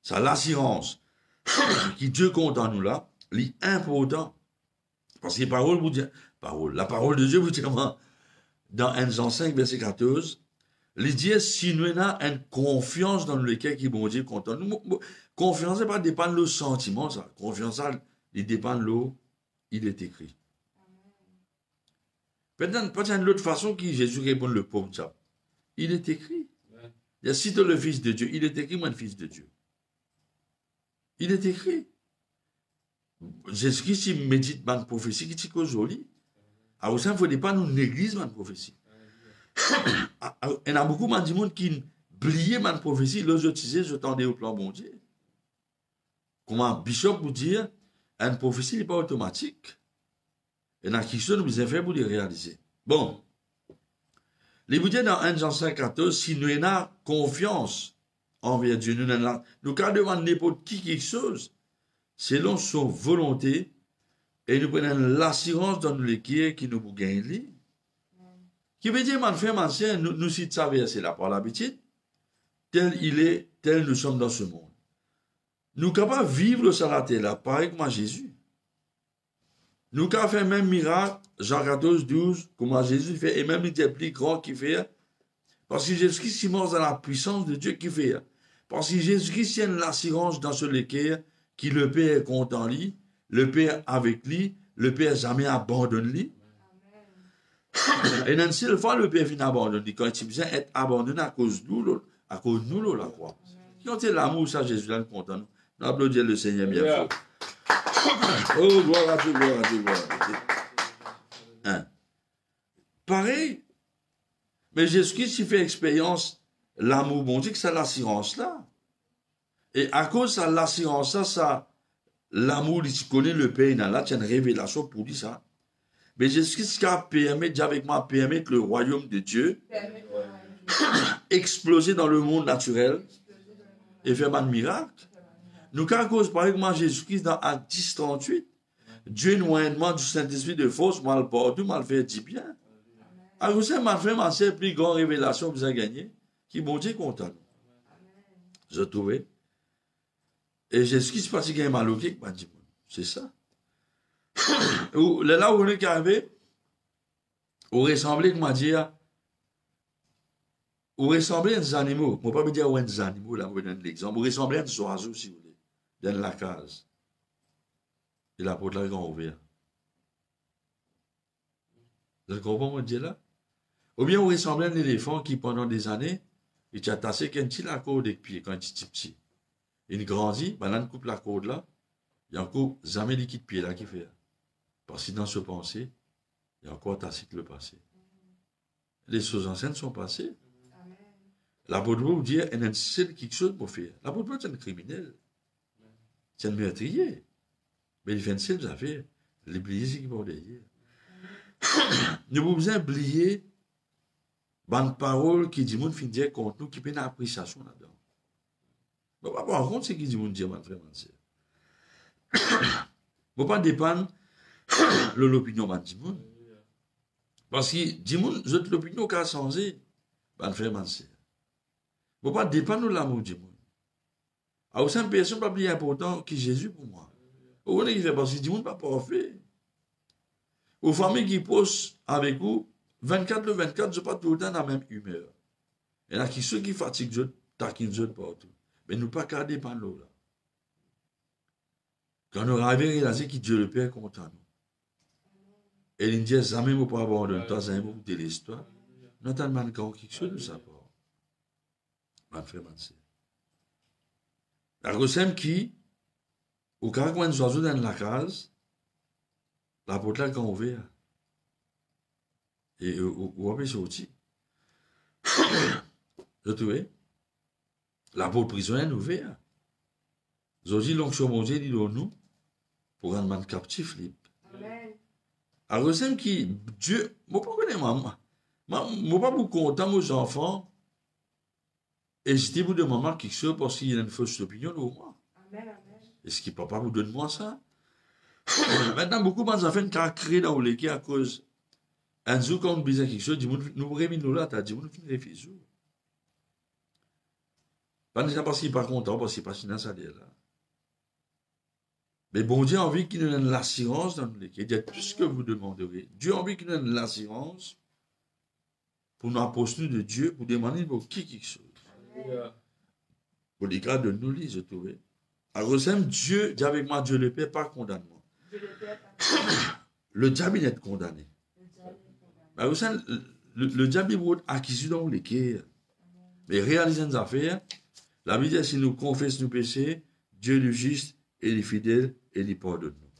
Speaker 3: ça l'assurance qui Dieu compte en nous là, l'important. Parce que la parole de Dieu vous dit comment? Dans 1 Jean 5, verset 14, il dit, si nous avons une confiance dans lequel qui bon Dieu compte en nous, confiance, ça ne dépend pas de nos sentiments, ça. Confiance, ça, il dépend de l'eau, il est écrit. Peut-être une autre façon qui Jésus répond le pauvre ça. Il est écrit. Il y a si tu es le fils de Dieu, il est écrit, moi, le fils de Dieu. Il est écrit. Jésus-Christ, il médite ma prophétie qui est jolie. Alors, ça, il ne faut pas nous négliger ma prophétie. Il y a beaucoup de monde qui oublient ma prophétie, là, je disais, je tendais au plan bon Dieu. Comment Bishop vous dire, une prophétie n'est pas automatique. Et dans la question, nous avons fait pour les réaliser. Bon. Les vous dire dans 1 Jean 5, 14, si nous avons confiance envers Dieu, nous avons devant n'importe qui quelque chose, selon son volonté, et nous prenons l'assurance dans le cœur qui nous gagne. Qui veut dire, mon frère, mon sœur, nous citons ça verset là par l'habitude, tel il est, tel nous sommes dans ce monde. Nous sommes capables de vivre sur la terre là, pareil comme Jésus. Nous avons fait même miracle, Jean 14, 12, comment Jésus fait, et même il était plus grand qu'il fait, Parce que Jésus-Christ est mort dans la puissance de Dieu qui fait. Parce que Jésus-Christ a l'assurance dans ce lequel qui le Père est content lui, le Père avec lui, le Père jamais abandonne lui. Et dans une fois, le Père vient abandonner quand il vient être abandonné à cause de nous, la croix. Qui ont l'amour, ça, Jésus est content. Nous applaudissons le Seigneur bien fort. Oh, gloire à Dieu, gloire à Dieu, gloire à Dieu. Hein? Pareil. Mais Jésus-Christ, il fait expérience l'amour bon Dieu, que c'est l'assurance là. Et à cause de l'assurance là, ça, l'amour, il connaît le Père, là, il y a une révélation pour dire ça. Mais Jésus-Christ a permis, dit avec moi, permettre le royaume de Dieu exploser dans le monde naturel et faire un miracle. Nous, à cause, par exemple, Jésus-Christ, dans Acte 10, 38, Dieu nous demande du Saint-Esprit de force, mal porté, mal fait dit bien. Alors, c'est ma frère, ma soeur, plus grande révélation que vous avez gagnée, qui bon Dieu content. Je trouvais. Et Jésus-Christ, parce qu'il y a un maloqué, c'est ça. Là où on est arrivé, on ressemblait, comment dire, on ressemblait à des animaux. Je ne peux pas me dire des animaux, là, on donne l'exemple. On ressemblait à des oiseaux, si vous voulez, dans la case. Et la porte là, est ouverte. Vous comprenez, on dit là? Ou bien on ressemblait à un éléphant qui, pendant des années, il a tassé qu'un petit la corde avec pied quand il était petit. Il grandit, ben là, on coupe la corde là, il y a encore jamais liquide pied là qui fait. Parce que dans ce pensée, il y a encore tassé que le passé. Les choses anciennes sont passées. L'apôtre vous dit, il y a quelque chose pour faire. L'apôtre c'est un criminel. C'est un meurtrier. Mais il fait une seule affaire. L'oublier, c'est qui va derrière. Nous pouvons besoin oublier une parole qui dit, mon fin dire contre nous, qui peut une appréciation là-dedans. Mais pas par contre, c'est qui dit, mon dire, mon frère, mon sœur. Il ne faut pas dépendre de l'opinion de Dimoun. Parce que Dimoun, l'opinion qui a changé, mon frère, mon sœur. Il ne faut pas dépendre de l'amour de Dimoun. Alors, c'est une personne pas plus importante que Jésus pour moi. Vous voyez, il fait parce que Dimoun n'est pas parfait. Aux familles qui posent avec vous, 24 le 24, je ne suis pas tout le temps dans la même humeur. Il y en a qui ceux qui fatiguent, je taquine je partout. Mais nous pas qu'à dépendre de là. Quand nous arrivons à dire que Dieu le Père est content nous. Et il dit, jamais ne pas abandonner toi, jamais vous délaisse toi. Nous avons encore quelque chose de sa part. Ma frère, ma sœur. La recette qui, au cas où nous oiseaux dans la case, la porte là, quand on ouvert. Et où avez sorti? Je trouvais. La porte prisonnière ouverte. Aujourd'hui, l'onction mon Dieu dit nous pour rendre man captif libre. Alors, c'est qui, Dieu, moi pas connaître maman. Moi pas beaucoup content aux enfants. Et je dis vous de maman quelque chose parce qu'il y a une fausse opinion de moi. Est-ce que papa vous donne moi ça? Maintenant, beaucoup d'enfants qui ont créé dans l'équipe à cause. Un jour, quand on disait quelque chose, nous remis nous là, tu as dit, nous finissons les fils. Pas déjà parce qu'il n'est pas content, parce qu'il n'est pas dans sa là. Mais bon Dieu a envie qu'il nous donne l'assurance dans l'équipe. Il y a tout ce que vous demanderez. Dieu a envie qu'il nous donne l'assurance pour nous approcher de Dieu, pour demander pour qui quelque chose. Pour les cas de nous, je trouvais. Alors, Dieu, dit avec moi, Dieu le Père, pas condamnement. Le diable, il est condamné. Alors, le diable, il est acquis dans l'équipe. Mais réaliser nos affaires, la Bible dit, si nous confessons nos péchés, Dieu est juste, et il est fidèle, et il pardonne nous.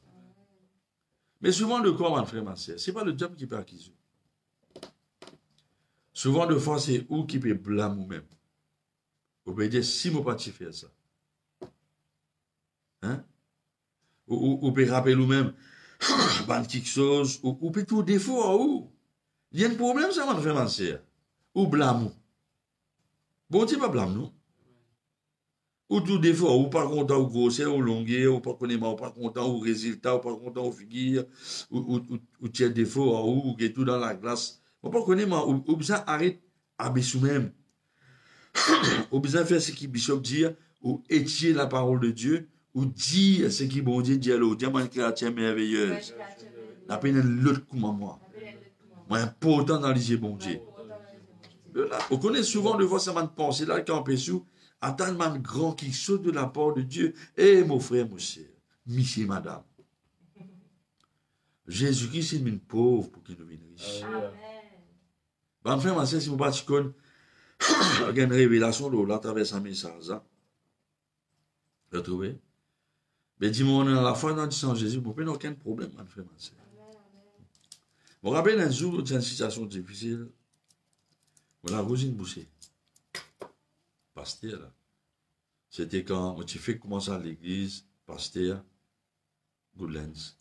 Speaker 3: Mais souvent, le corps, mon frère, ma soeur, ce n'est pas le diable qui peut acquiser. Souvent, de fois, c'est où qui peut blâmer nous-mêmes. Vous pouvez dire, si je ne peux pas faire ça. Hein? Ou peut rappeler nous-mêmes, quelque chose, ou peut tout défaut, ou. Il y a un problème, ça, mon frère, ma soeur. Ou blâme. Bon, tu ne pas blâme, nous. Ou tout défaut, ou pas content, ou grossier, ou longueur, ou pas connaître, ou pas content, ou résultat, ou pas content, ou figure, ou tiers défaut, ou qui est tout dans la glace. Ou pas connaître, ou besoin arrête à baisser même. Ou besoin faire ce qui Bishop dit, ou étier la parole de Dieu, ou dire ce qui bon Dieu dit à l'autre. Diamant créature merveilleuse. La peine est l'autre coup, moi. Moi, important dans les yeux, bon Dieu. On connaît souvent de fois ça m'a pensé là quand on sous attendre un grand qui saute de la part de Dieu. Eh mon frère, mon cher, monsieur, madame. Jésus-Christ est une pauvre pour qu'il nous vienne riche.
Speaker 2: Amen.
Speaker 3: Bon frère, ma sœur, si vous ne connaissez pas, il y a une révélation là à travers un message. Vous trouvez? Mais dis-moi, on est à la foi dans le sang de Jésus, vous n'avez aucun problème, mon frère, ma sœur. Je me rappelle un jour, dans une situation difficile, on a Rosine Boucher, pasteur, là. C'était quand j'ai fait commencer à l'église, pasteur, Goodlands.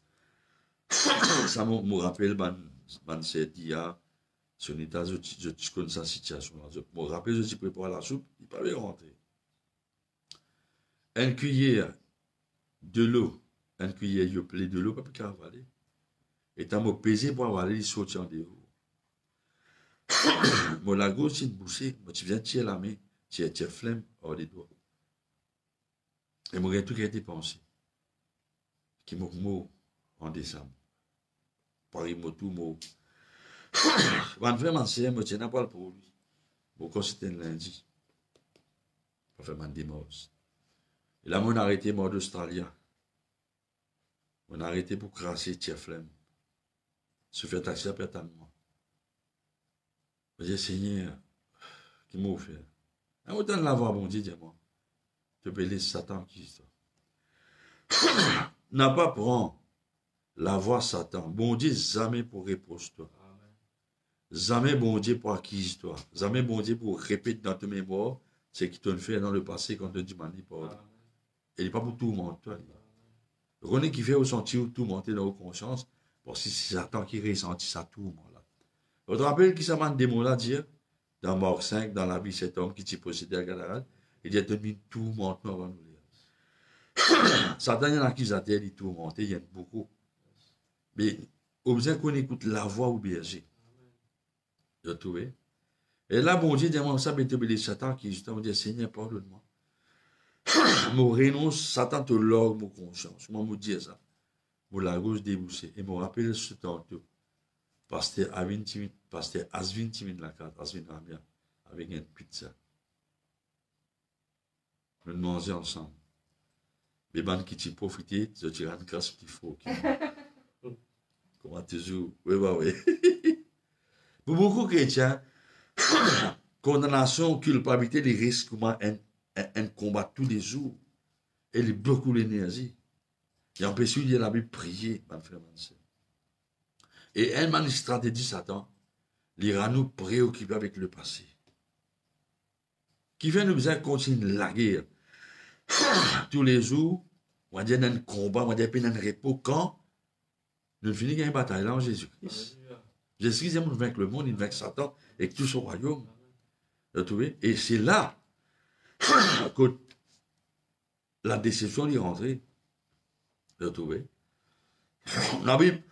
Speaker 3: Ça me rappelle, man, c'est hier, sur l'état, je connais sa situation. Je me rappelle, je suis préparé à la soupe, il ne peut pas rentrer. Une cuillère de l'eau, une cuillère de plaie de l'eau, pas plus avaler. Et t'as me pesé pour avaler, il saute en dehors. Mon la gauche, c'est une bouchée. Moi, tu viens tirer la main, tu as flemme hors des doigts. Et moi, tout qui a été pensé. Qui m'a mot en décembre. Paris, mot tout mot. Van vraiment, c'est moi, je n'ai pas pour lui. Bon, quand c'était un lundi, on fait man dimanche. Et là, on a arrêté mort d'Australie. On a arrêté pour crasser, tirer flemme. Se fait taxer après tant de moi. Je dis, Seigneur, qui m'a offert? Un autant de l'avoir, bon Dieu, dis-moi. Tu peux laisser Satan qui ça. N'a pas prendre la voix Satan. Bon Dieu, jamais pour répondre toi. Jamais bon Dieu pour acquise toi. Jamais bon Dieu pour répéter dans tes mémoires ce qui t'ont fait dans le passé quand tu demandé pardon. Et il n'est pas pour tout le monde, toi. René qui fait ressentir tout monter dans vos consciences. Parce que c'est Satan qui ressentit ça tout le monde là. Vous vous rappelez qui ça m'a des mots là dire dans Marc 5, dans la vie cet homme qui t'y possédait à Gadara, il dit tenu tout le monde avant nous lire. Satan il y en a qui s'attellent, il tout monter, il y en a beaucoup. Mais au besoin qu'on écoute la voix au berger. Vous trouvez? Et là, bon Dieu dit moi ça peut te Satan qui justement dit Seigneur pardonne-moi. Mon renonce, Satan te lorgue mon conscience. Moi me dis ça. Pour la gauche débouchée. Et me rappelle ce temps tout. Pasteur Asvin Timin la carte, Asvin Ramia, avec une pizza. Nous mangeons ensemble. Les bandes qui t'y profité, je tire une grâce qu'il faut. Comment toujours? Oui, bah oui. Pour beaucoup de chrétiens, condamnation, culpabilité, les risques, comment un combat tous les jours. Et il beaucoup d'énergie. Il empêche de la Bible prier, mon frère, mon soeur. Et une stratégie Satan, il ira nous préoccuper avec le passé. Qui fait nous besoin de continuer la guerre. Tous les jours, on va dire un combat, on va dire un repos quand nous finissons une bataille là en Jésus-Christ. Jésus-Christ aime nous vaincre le monde, il vaincre Satan et tout son royaume. Vous trouvez? Et c'est là que la déception est rentrée. Vous trouvez? La Bible,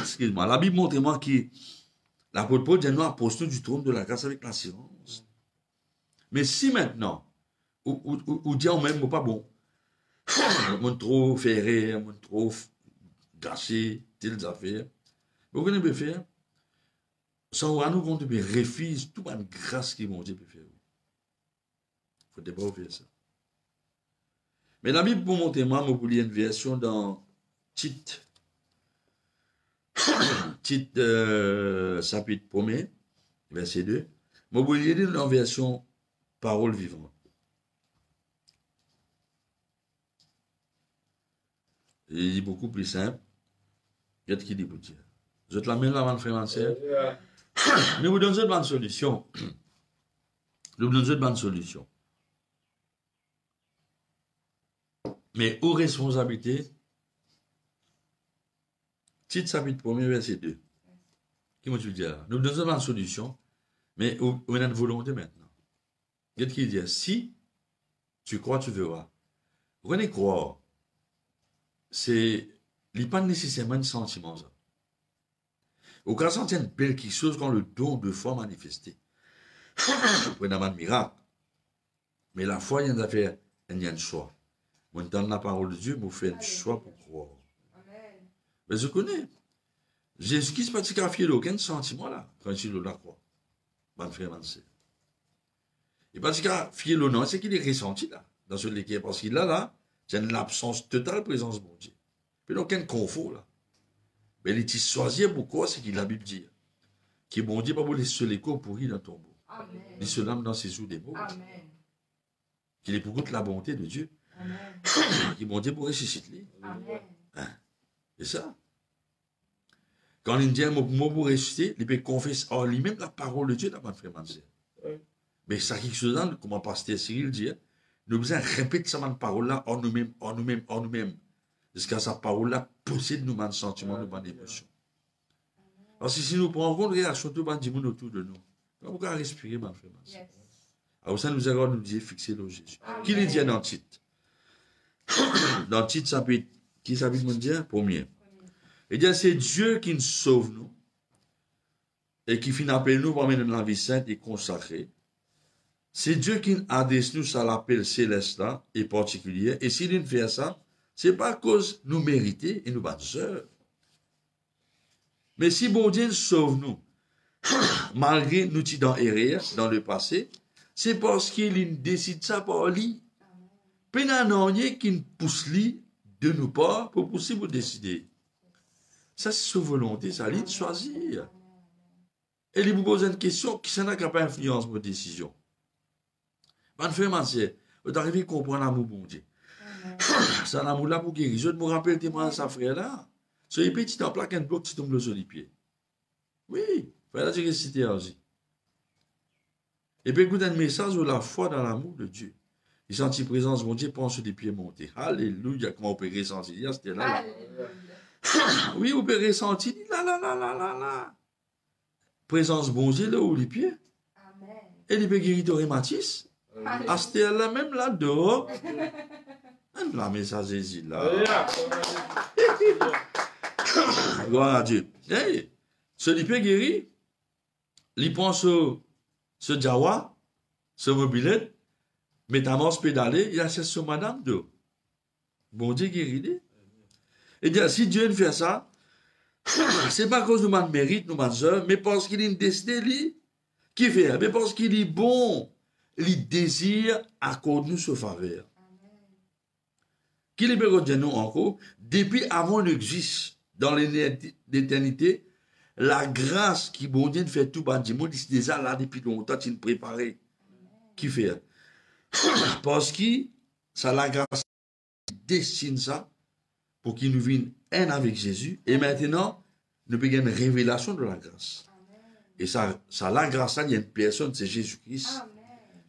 Speaker 3: excuse-moi, la Bible montre-moi que l'apôtre Paul dit nous apostons du trône de la grâce avec l'assurance. Mais si maintenant, ou dit même pas bon, mon trop ferré, mon trop gâché, telles affaires, vous connaissez faire, sans rendre compte, mais refuse toute la grâce que mon Dieu peut faire. Il ne faut pas faire ça. Mais la Bible pour montrer moi, vous voulez une version dans Tite. Tite chapitre 1er, verset 2. Je vous voulez lire dans la version parole vivante. Il est beaucoup plus simple. Qu'est-ce qu'il dit pour dire? Je te l'amène là avant de faire un serre. Mais vous donnez une bonne solution. Je vous donne une bonne solution. Mais aux responsabilités, Tite chapitre 1er, verset 2. Qui m'a-tu dit là? Nous donnons une solution, mais on a une volonté maintenant. Qu'est-ce qu'il dit? Si tu crois, tu verras. Vous connaissez croire? C'est pas nécessairement un sentiment. Ça. Au cas où on une belle quelque chose quand le don de foi manifesté. Vous avez un miracle. Mais la foi, il y a une affaire, il y a un choix. Moi, dans la parole de Dieu, vous faites un choix pour croire. Amen. Mais je connais. Jésus-Christ n'a pas fier d'aucun sentiment là, quand il la croit. mon frère, ma sœur. Et parce qu'il a fié le nom, c'est qu'il est ressenti là, dans ce légué, parce qu'il a là, c'est une absence totale de présence de mon Dieu. Puis donc, il y a un confort là. Mais il est choisi pourquoi, c'est qu'il a la Bible dit. Qui bon Dieu, pas pour laisser l'écho pourri dans ton tombeau. Il se lame dans ses eaux des mots. Qu'il est pour contre la bonté de Dieu. Qui bon Dieu pour ressusciter. Hein? C'est ça. Quand il dit un mot pour ressusciter, il peut confesser en lui-même la parole de Dieu dans notre frère. Mais ça qui se donne, comme pasteur Cyril dit, nous besoin répéter cette parole-là en nous-mêmes, en nous-mêmes, en nous-mêmes. Jusqu'à sa parole-là possède nous-mêmes sentiments, nous-mêmes émotions. Parce que si nous prenons en compte, réaction tout le monde autour de nous. On peut respirer, ma frère. Alors ça nous allons nous dire fixer le Jésus. Qui le dit dans le titre? Dans le titre, ça peut être, qui ça veut dire? Premier. Et dire c'est Dieu qui nous sauve nous et qui finit appelle nous pour mener dans la vie sainte et consacrée. C'est Dieu qui adresse nous à l'appel céleste là et particulier. Et s'il nous fait ça, c'est pas à cause nous mériter et nous battre. Mais si bon Dieu sauve nous, malgré nous dans erreur dans le passé, c'est parce qu'il décide ça par lui. Pénanonier qui nous pousse lui de nous pas pour pousser pour décider. Ça, c'est sa volonté, ça lui de choisir. Et il vous pose une question qui n'a pas influence sur vos décisions. Bonne frère, c'est, vous arrivez à comprendre l'amour bon Dieu. C'est un amour là pour guérir. Je me rappelle témoin de sa frère là. Ce petit en plaque un bloc qui tombe sur les pieds. Oui, frère là, j'ai récité aussi. Et puis écoute un message sur la foi dans l'amour de Dieu. Il sentit présence de mon Dieu, pense sur des pieds montés. Alléluia, comment on peut ressentir, c'était là. Oui, on peut ressentir, là. Présence bon Dieu, là où les pieds. Amen. Et il peut guérir de rhumatisme. Ah, c'était là même là dehors. La message est là. Gloire à Dieu. Hey, ce qui peut guérir, il prend ce Jawa, ce mobilette, métamorphose pédalé, il achète ce madame de. Bon Dieu guérit. Et bien, si Dieu fait ça, c'est pas à cause de notre mérite, nous, ma soeur, mais parce qu'il est décidé, lui, qui fait, mais parce qu'il est bon, il désire accorder nous ce faveur. Qu'il est bien de nous encore, depuis avant l'existe, dans l'éternité, la grâce qui, bon Dieu, fait tout, ben, Dieu, c'est déjà là depuis longtemps, il préparé. Qui fait? Parce que, ça, la grâce destine ça, pour qu'il nous vienne un avec Jésus. Et maintenant, nous avons une révélation de la grâce. Et ça la grâce, il y a une personne, c'est Jésus-Christ,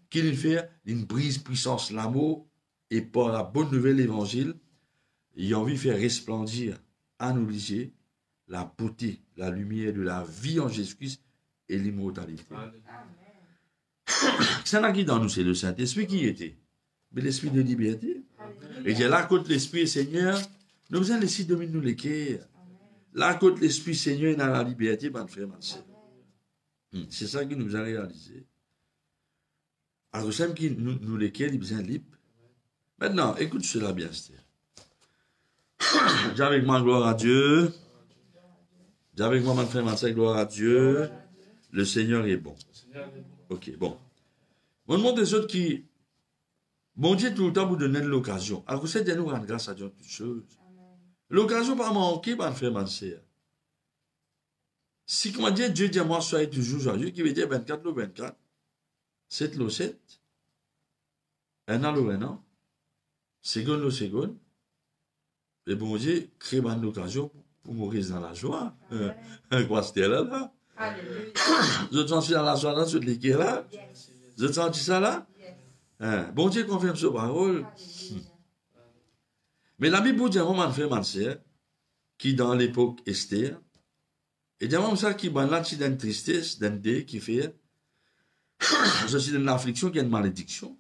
Speaker 3: qui nous fait une brise puissance, l'amour, et par la bonne nouvelle évangile, il a envie de faire resplendir à nos lycées la beauté, la lumière de la vie en Jésus-Christ et l'immortalité. C'est là qui dans nous, c'est le Saint-Esprit qui était. Mais l'esprit de liberté. Et il y a là, contre l'Esprit Seigneur, nous avons laissé dominer nous les cœurs. Là, contre l'Esprit Seigneur est dans la liberté, mon frère, ma soeur. C'est ça qui nous a réalisé. Alors, c'est qui nous les cœurs, ils sont libres. Maintenant, écoute cela bien, Esther. J'ai avec moi, gloire à Dieu. J'ai avec moi, mon frère, ma soeur, gloire à Dieu. Le Seigneur est bon. Ok, bon. On demande des autres qui, bon Dieu, tout le temps, vous donner l'occasion. Alors, c'est de nous rendre grâce à Dieu toutes choses. L'occasion pas manquer, mon frère, ma soeur. Si, comment dire, Dieu dit à moi, soyez toujours joyeux, qui veut dire 24 le 24, 7 le 7, 1 an le 1 an, seconde le seconde, et bon Dieu, crée une occasion pour mourir dans la joie. Quoi, c'était là? Je sens dans la joie dans ce qui est là. Je sens ça là? Bon Dieu confirme ce parole. Mais la Bible dit à mon frère, ma soeur, qui dans l'époque Esther, et dit à ça qui m'a là, c'est d'une tristesse, d'un dé qui fait, je suis dans l'affliction, qui est une malédiction.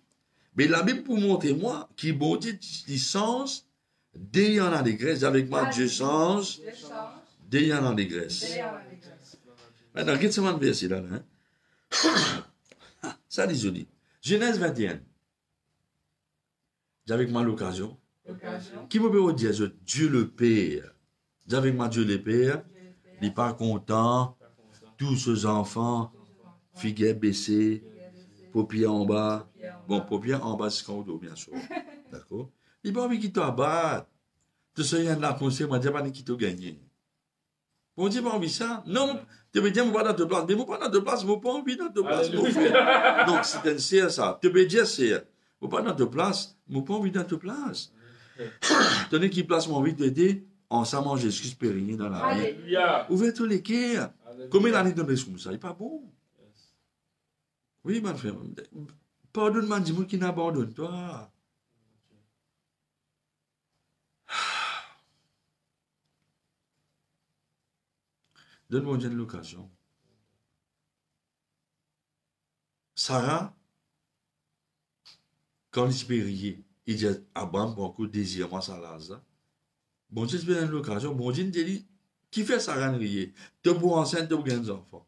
Speaker 3: Mais la Bible pour montrer moi, qui bon Dieu, il sens, dès il y en a des graisses, avec moi, Dieu change, dès il y en a des graisses. Maintenant, regarde ce verset là, hein? Ça dit joli. Genèse 21. J'ai avec moi l'occasion. Qui me peut dire, Dieu le Père. J'ai avec moi Dieu le Père. Il n'est pas content. Tous ses enfants figuier baissé, paupières en bas. Bon, paupières en bas, c'est quand on dort, bien sûr. D'accord? Il n'y a pas envie qu'il t'abatte. Tout ça, il y a de la pensée, moi, je pas qui t'a gagné. Bon, Dieu, pas envie ça. Non, tu veux dire, moi, pas dans deux places. Mais moi, pas dans deux places, moi, pas envie dans deux places, mon frère. Donc, c'est un CR, ça. Tu veux dire, c'est. Moi, pas dans deux places, moi, pas envie dans deux places. Tenez qui place mon envie d'aider, ensemble, Jésus périgné dans la vie. Ouvrez tous les cœurs. Combien d'années de comme ça? Il n'est pas bon. Oui, mon frère. Pardonne-moi, dis-moi qui n'abandonne toi. Donne-moi une l'occasion. Sarah, quand il se périer, il dit à Abraham, beaucoup désir, moi, ça là. Bon Dieu, c'est une l'occasion. Bon Dieu, dit, qui fait Sarah rier? Tu es pour enceinte, tu es pour gagner des enfants.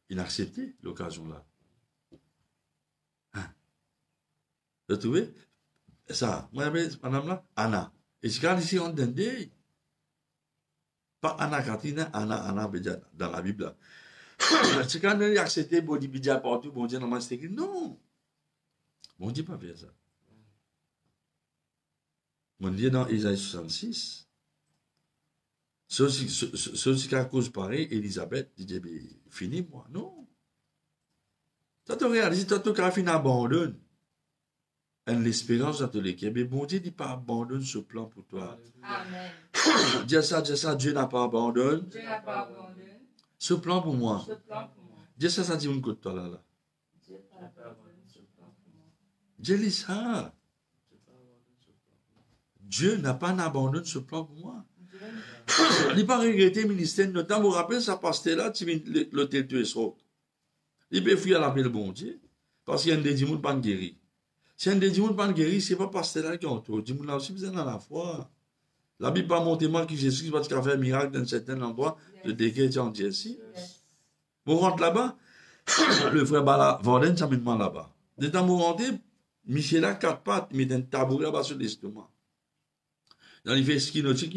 Speaker 3: Il a accepté l'occasion là. Hein? Vous trouvez? Ça, moi, madame là, Anna. Et c'est quand ici, on donne pas Anna Katrina, Anna, dans la Bible là. C'est quand il a accepté, bon Dieu, Bidia partout, bon Dieu, normalement, c'est écrit. Non! Bon Dieu, pas faire ça. Mon Dieu, dans Isaïe 66, ceux qui a cause pareil, Elisabeth dit, fini moi. Non. Toi, tu réalises, toi, tu as fini abandonne. L'espérance dans tous les cas. Mais bon Dieu dit pas abandonne ce plan pour toi.
Speaker 2: Amen.
Speaker 3: Dis ça, Dieu n'a pas abandonné.
Speaker 2: Dieu n'a pas abandonné
Speaker 3: Ce plan pour moi.
Speaker 2: ce plan pour moi.
Speaker 3: Dis ça dit une côte toi là.
Speaker 2: Dieu n'a pas abandonné ce plan pour moi.
Speaker 3: Dieu dit ça. Dieu n'a pas abandonné ce plan pour moi. Il n'a pas regretté le ministère. Notamment, vous vous rappelez, ça passait là, l'hôtel tué son. Il peut fuir à l'appel bon Dieu. Parce qu'il y a un des gens qui ne pas guéri. Si un des gens qui ne pas guéri, ce n'est pas pasteur là qui ont tout. Les gens là aussi besoin dans la foi. La Bible pas montré moi que Jésus va faire un miracle dans un certain endroit de déguer en Dieu ici. Vous rentrez là-bas, le frère Vorden s'amène là-bas. Dès que vous rentrez, Michel a quatre pattes, il met un tabouret là-bas sur l'estomac. Il fait ski nautique,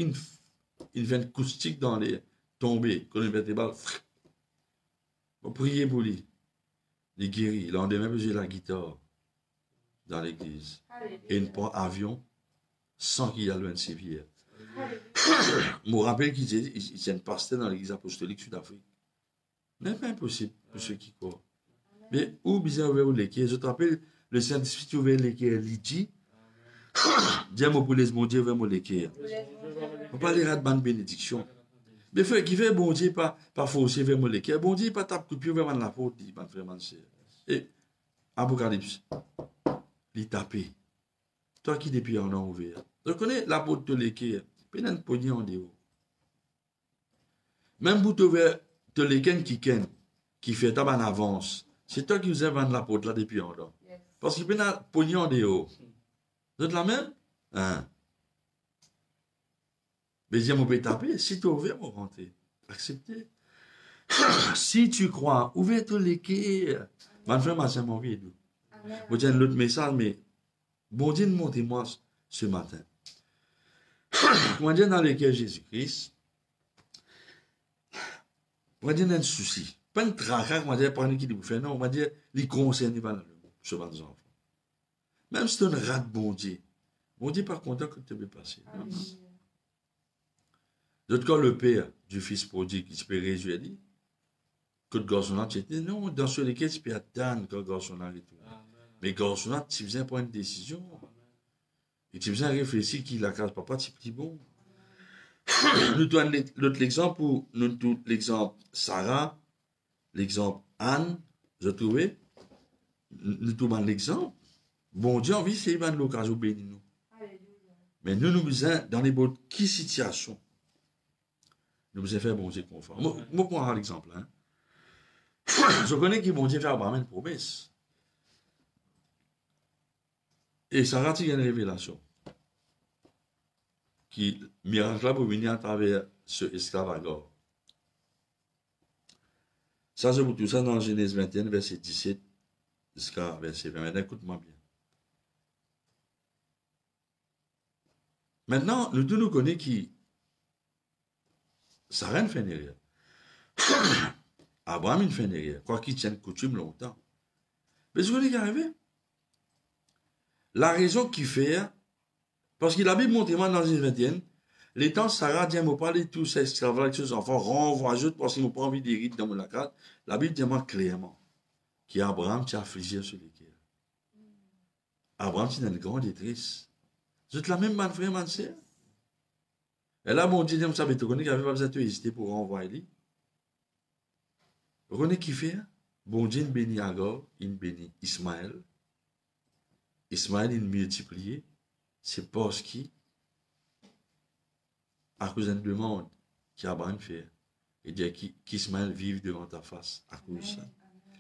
Speaker 3: il fait un acoustique dans les tombées, quand il met des balles. Vous priez pour lui. Il est guéri. Le lendemain, j'ai la guitare dans l'église. Et il prend avion sans qu'il y ait le sévère. Je me rappelle qu'il y a un pasteur dans l'église apostolique Sud-Afrique. Ce n'est pas impossible pour ceux qui croient. Mais où bizarre ouvert les quais? Je te rappelle, le Saint-Esprit ouvert les quais, il dit, dis-moi pour les mon Dieu, ouvert les quais. On ne parle pas de bonne bénédiction. Mais frère, qui fait bon Dieu, pas forcer vers les quais. Bon Dieu, pas taper coup de pied vers la faute, dit, mon frère, mon sœur. Et Apocalypse, il tapé. Toi qui depuis en ont ouvert. Je connais l'apôtre de l'équerre. Puis il y a une poignée en dehors. Même pour te l'équerre qui fait tabac en avance. C'est toi qui vous avez vendu l'apôtre là depuis en dehors. Parce qu'il y a une poignée en dehors. Vous êtes la même? Hein? Mais je peux taper. Si tu es ouvert, vous rentrez. Acceptez. Si tu crois, ouvre tous l'équerre. Ma frère, ma soeur, mon vieux. Vous avez l'autre message, mais bon Dieu, montrez-moi ce matin. Comment dire dans lequel Jésus-Christ, on va dire un souci. Pas un tracas, on va dire, par qui vous fait, non, on va dire, les concernés par ce bas enfants. Même si tu es un rat de bon Dieu pas content que tu peux passer. D'autre part, le père du fils prodigue, qui se peut réjouir, dit, que le garçon-là, tu étais, non, dans ce lequel tu peux attendre que le garçon-là et tout. Mais le garçon-là, tu faisais prendre une décision. Et tu faisais réfléchir qu'il la case papa, tu dis bon. Nous donnons l'autre exemple, nous donnons l'exemple Sarah, l'exemple Anne, je trouvais. Nous donnons l'exemple. Bon Dieu, envie, c'est l'occasion de bénir nous. Mais nous besoin, dans les bonnes qui situation, nous besoin faire bon Dieu conforme. Moi, pour avoir l'exemple, hein. Je connais qui bon Dieu fait Abraham une promesse. Et Sarah, il y a une révélation. Qui, miracle là, pour venir à travers ce esclave Agar. Ça, je vous tout ça dans Genèse 21, verset 17, jusqu'à verset 20. Maintenant, écoute-moi bien. Maintenant, nous tous nous connaissons qui. Sarah ne fait rien. Abraham, il fait une erreur. Quoi qu'il tienne coutume longtemps. Mais ce qu'on est arrivé, la raison qu'il fait, parce qu'il avait montré moi dans une 21, les temps Sarah dit, moi parler de tous ces esclaves avec ses enfants, renvoie juste parce qu'ils n'ont pas envie d'hériter dans mon carte. La Bible dit moi clairement qu'Abraham t'a affligé sur les cœurs. Abraham, c'est une grande détresse. Vous êtes la même, man frère, man sœur. Et là, bon Dieu, vous savez, tu connais qu'il n'avait pas besoin de hésiter pour renvoyer. Vous connaissez qui fait? Bon Dieu, il bénit Agar, il bénit Ismaël. Ismaël, il multiplié. C'est parce qu'il, à cause d'une demande qu'Abraham fait, et dit qu'Ismaël vive devant ta face, à cause de ça.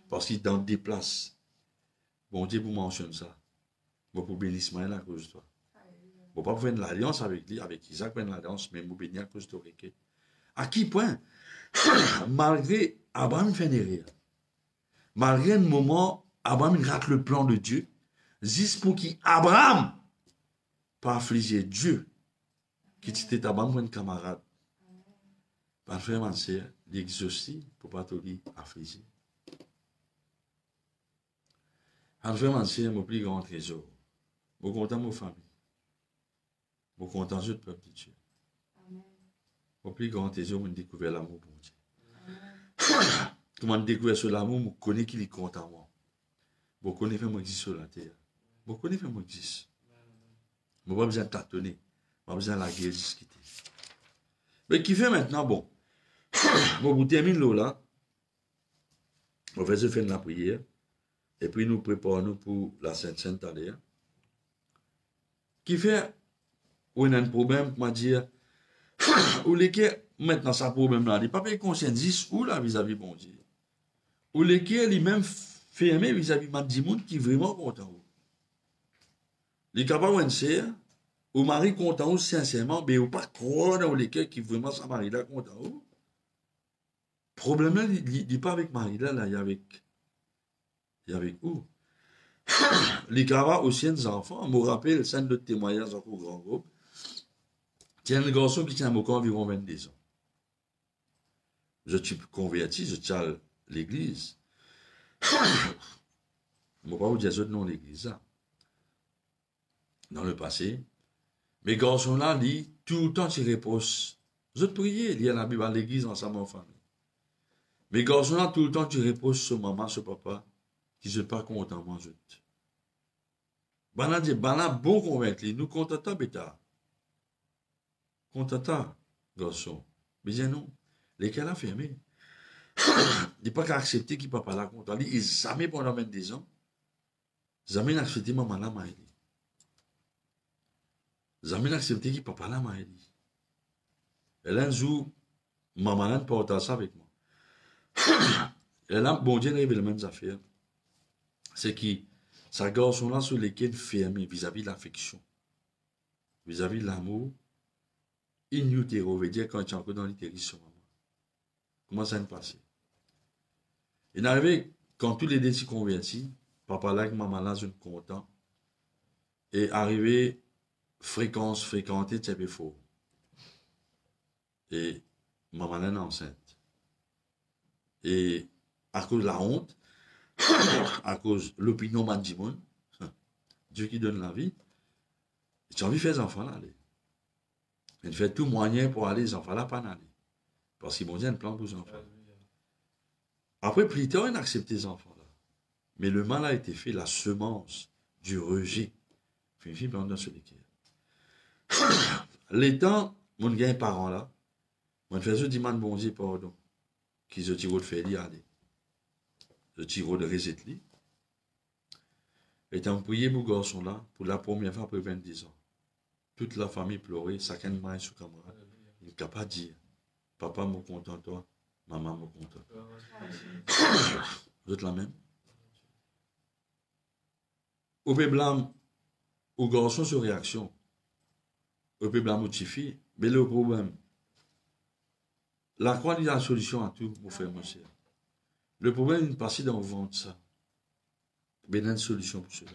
Speaker 3: Parce qu'il t'en déplace. Bon Dieu, vous mentionne ça. Bon, pour bénir Ismaël à cause de toi. Bon, pas pour faire une alliance avec lui, avec Isaac, faire une alliance, mais vous bénir à cause de toi. À qui point, malgré Abraham fait une erreur, malgré un moment, Abraham rate le plan de Dieu, juste pour qu'Abraham pas affliger Dieu, qui était Abraham pour un camarade. Par frère, ma soeur, l'exaucer pour pas te dire affliger. Par frère, ma soeur, mon plus grand trésor. Mon content, mon famille. Mon content, je peuple de Dieu. Mon plus grand trésor, mon découvert l'amour pour Dieu. Comment découvrir ce l'amour, je connais qu'il est content moi. Je connais que moi existe sur la terre. Je connais que moi existe. Je n'ai pas besoin de tâtonner. Je n'ai pas besoin de la guerre discuter. Mais qui fait maintenant, bon. Bon, vous terminez l'eau là. On va se faire la prière. Et puis nous préparons pour la Sainte-Sainte à l'air. Qui fait, ou il y a un problème, pour dire, ou lesquels, maintenant, ça problème là, il n'est pas payé conscience, ou là, vis-à-vis bon Dieu. Ou lesquels, il même fermé vis-à-vis de monde qui est vraiment content. Il est capable de dire, ou mari content, ou sincèrement, mais ou pas croire dans lesquels qui vraiment sa mari là content. Le problème là, il n'est pas avec mari là, il y a avec où? Les camarades aussi des enfants, je me rappelle, c'est de témoignage encore grand groupe. Il y a un garçon qui tient environ 22 ans. Je suis converti, je tiens l'église. Je ne vais pas vous dire ce nom l'église là. Dans le passé. Mais garçon là, dit, tout le temps, il repose. Je te priais, il y a la Bible à l'église ensemble en famille. Mais garçon là, tout le temps, tu reposes ce maman, ce papa, qui ne sont pas content, moi, je te. Bana dit, bana bon convaincu, nous contentons, bêta. Contenta, garçon. Mais bien non, lesquels a fermé. Il n'est pas qu'à accepter qu'il ne peut pas la content. Il n'a jamais pendant 22 ans. Jamais accepté maman la maïli. Jamais accepté qu'il ne peut pas la maïli. Et là, un jour, maman n'a pas ça avec moi. Et là, bon Dieu révèle les mêmes affaires. C'est que sa garçon là sur lesquels fermé vis-à-vis de l'affection, vis-à-vis de l'amour, in utero veut dire quand tu es encore dans l'utérus sur maman. Comment ça se passe? Il est arrivé quand tous les deux se convertis, papa là avec maman là, je suis content. Et arrivé, fréquenter, c'est faux. Et maman là est enceinte. Et à cause de la honte, à cause de l'opinion mandimoun, Dieu qui donne la vie, j'ai envie de faire les enfants là. Il fait tout moyen pour aller les enfants là, pas aller. Parce qu'ils vont dire un plan pour les enfants. Après, plus tard, il a accepté les enfants là. Mais le mal a été fait, la semence du rejet. Fin dans ce les temps, mon gars parent là, mon frère, je demande bon Dieu pardon, qui se tire de faire aller. Je tire de reset-li. Et t'as prié pour garçon là, pour la première fois après 20 ans. Toute la famille pleurait, chacun de main sur camarade. Il n'est capable de dire, papa me content toi, maman me content. Vous êtes la même? Au peut blâme, au garçon sur réaction. Au peut blâme au fille, mais le problème, la croix dit la solution à tout, mon frère, mon cher. Le problème, il passe dans le ventre, ça. Mais il y a une solution pour cela.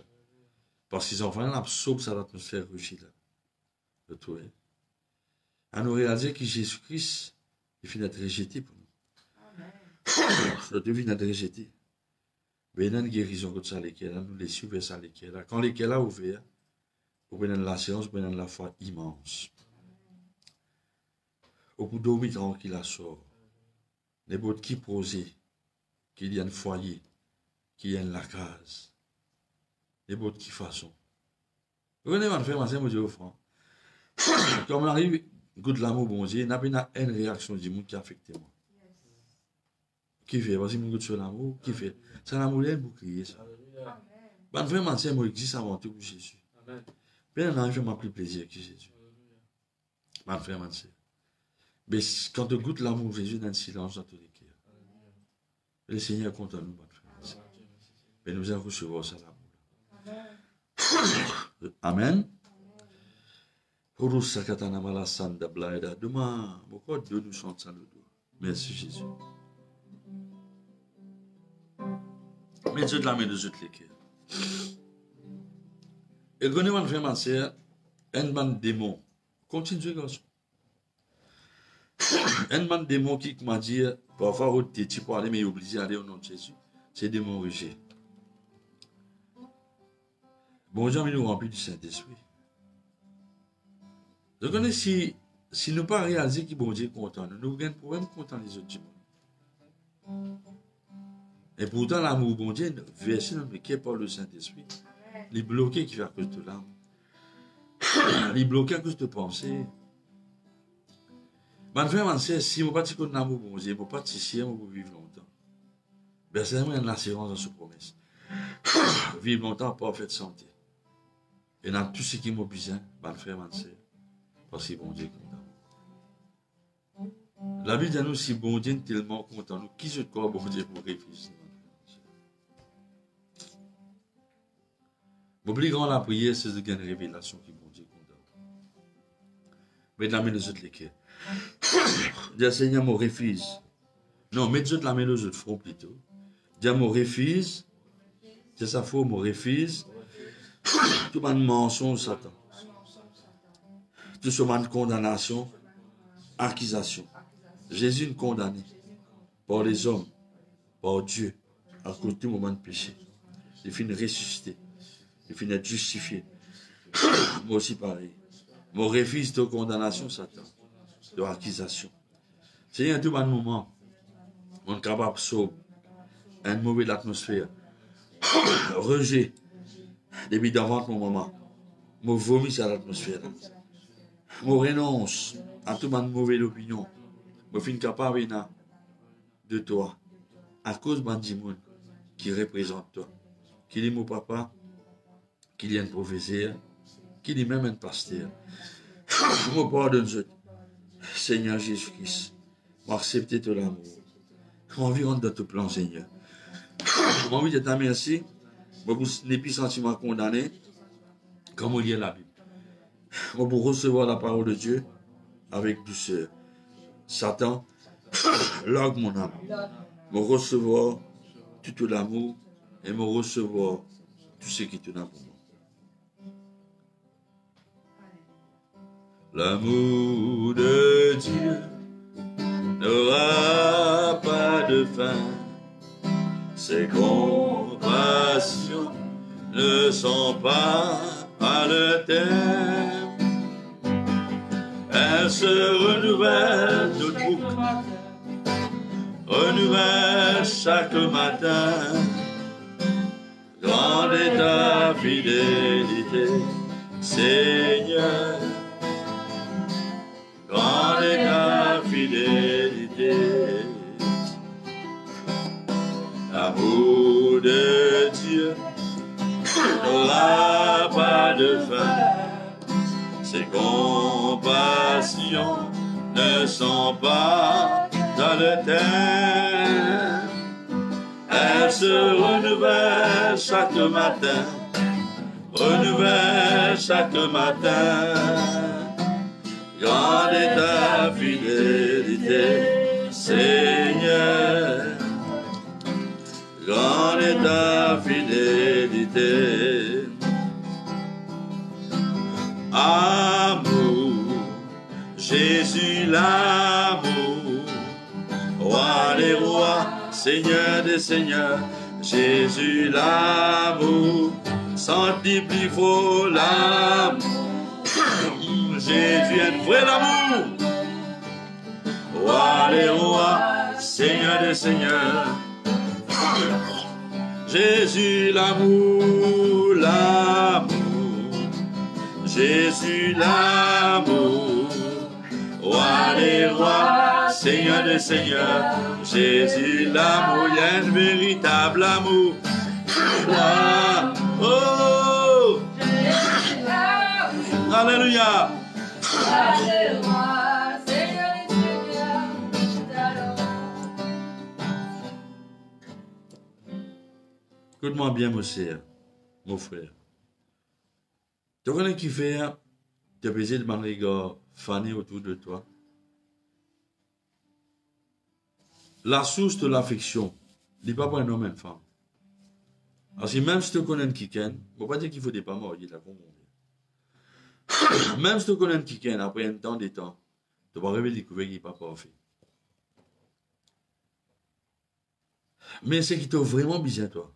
Speaker 3: Parce qu'ils ont fait un absorbe ça l'atmosphère ruchée là. De tout. À nous réaliser que Jésus-Christ, il finit d'être rejeté pour nous. Nous devons être rejetés. Mais il y a une guérison comme ça, nous les suivons ça, quand l'équerre a ouvert, vous prenez la séance, vous prenez la foi immense. Au bout de 8 ans qu'il a sort, n'importe qui posé, qu'il y a un foyer, qu'il y a une case, n'importe qui façon. Vous venez m'en faire, moi je vous franc. Comme on arrive, goût de l'amour, bon Dieu, n'a pas une réaction du monde qui affecte moi. Qui fait? Vas-y, mon goût sur l'amour, qui fait? C'est l'amour, il y a un bouclier, ça. Ben, vraiment, c'est moi qui existe avant tout pour Jésus. Bien, on arrive, m'a plus plaisir que Jésus. Ben, vraiment, c'est. Mais quand tu goûtes l'amour de Jésus dans le silence, dans tous les cœurs. Le Seigneur est content de nous, frère. Mais nous allons recevoir ça l'amour. Amen. Demain, pourquoi Dieu nous chante ça le dos? Merci Jésus. Mais Dieu de la main de Dieu de l'équerre. Et quand on fait ma sœur, un man démon. Continue, garçon. Un man démon qui m'a dit, parfois, tu peux aller, mais il est obligé d'aller au nom de Jésus. C'est démon rejet. Bon, Dieu nous remplit du Saint-Esprit. Je connais si nous ne pas réaliser que bon Dieu est content, nous avons un problème content les autres du monde. Et pourtant, l'amour bon Dieu, versé dans le cœur par le Saint-Esprit, il est bloqué qui fait à cause de l'âme. Il est bloqué à cause de pensée. Mais frère, si je ne pas de l'amour bon Dieu, je ne peux pas pour vivre longtemps. Ben, c'est vraiment une assurance dans cette promesse. Vivre longtemps en parfaite santé. Et dans tout ce qui m'a besoin, ben frère, parce que bon Dieu est content. La Bible dit à nous, si bon Dieu est tellement content, nous, qui se croit bon Dieu pour réfléchir? Mon plus grand la prière, c'est de gagner une révélation qui bon Dieu est content. Mais de la main de Dieu de l'équerre. Dis Seigneur, mon refuse. Non, mais Dieu de la main de Dieu de front plutôt. Dis mon refuse. C'est ça, faut mon refuse. Tout le monde mensonge, Satan. Tout ce monde condamnation, accusation. Jésus est condamné par les hommes, par Dieu, à cause du moment de péché. Il finit ressuscité. Il finit être justifié. Moi aussi pareil. Mon refuse de condamnation, Satan. De accusation. Seigneur, tout le moment, on est capable de sauver une mauvaise atmosphère. Rejet. Depuis d'avant mon moment. Je vomis sur l'atmosphère. Je renonce à toute ma mauvaise opinion. Je suis capable de toi. À cause de mon qui représente toi. Qu'il est mon papa, qu'il est un professeur, qu'il est même un pasteur. Je me pardonne, Seigneur Jésus-Christ. M'accepter de l'amour. Je m'envie rentrer dans ton plan, Seigneur. Je m'envie de te remercier. Je n'ai plus sentiment condamné, comme on lit la Bible. Je vais recevoir la parole de Dieu avec douceur. Satan, largue mon âme. Je vais recevoir tout l'amour et je vais recevoir tout ce qui te donne pour moi. L'amour de Dieu n'aura pas de fin. Ses compassions ne sont pas à le terme. Elles se renouvellent de boucle, renouvellent chaque matin. Grande est ta fidélité, Seigneur. Grande est ta fidélité. L'amour de Dieu n'aura pas de fin. Ses compassions ne sont pas dans le terme. Elles se renouvellent chaque matin. Renouvellent chaque matin. Grande est ta fidélité, Seigneur. Grande est ta fidélité. Amour, Jésus l'amour, roi des rois, Seigneur des seigneurs, Jésus l'amour, senti plus fort l'amour. Jésus est vrai l'amour. Roi des rois, Seigneur des seigneurs, Jésus l'amour, l'amour. Jésus l'amour, Roi des rois, Seigneur des seigneurs, Jésus l'amour, il y a un véritable amour. Oh, alléluia. Écoute-moi bien, mon frère. Mon frère. Tu connais qui fait te baiser de regard fané autour de toi. La source de l'affection n'est pas pour un homme et une femme. Parce que même si tu connais qui ken, ne faut pas dire qu'il faut des pas marier là comme on. Même si tu connais qui ken, après un temps, tu vas arriver à découvrir qu'il n'est pas parfait. Mais c'est qui t'a vraiment besoin toi.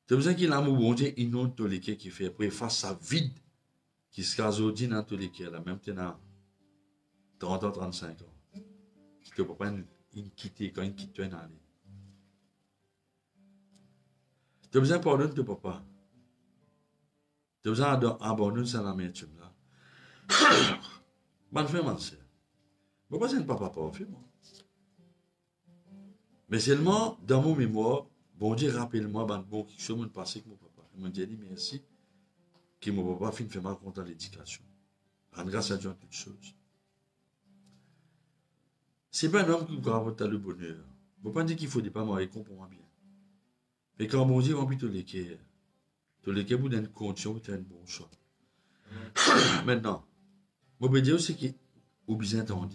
Speaker 3: Tu as besoin qu'il a bon Dieu inonde tous les qui fait après face à vide qui se casse aujourd'hui dans tous les cas là même dans 30 ans 35 ans qui te peut pas quitter quand il quitte toi dans aller. Tu as besoin de pardonner ton papa. Tu as besoin d'abandonner sa amertume là. Bonne frère, ma soeur. Je ne pas un papa parfait moi. Mais seulement dans mon mémoire. Bon Dieu, rappelle-moi, bon, quelque chose m'a passé avec mon papa. Il m'a dit merci, que mon papa finit fait mal contre l'éducation. Rendre grâce à Dieu en toutes choses. Ce n'est pas un homme qui va avoir le bonheur. Je ne veux pas dire qu'il faut des pas marier, comprends-moi bien. Mais quand mon Dieu remplit tous les cœurs, vous donne une condition, tu as un bon choix. Maintenant, je veux dire aussi qu'il faut bien entendre.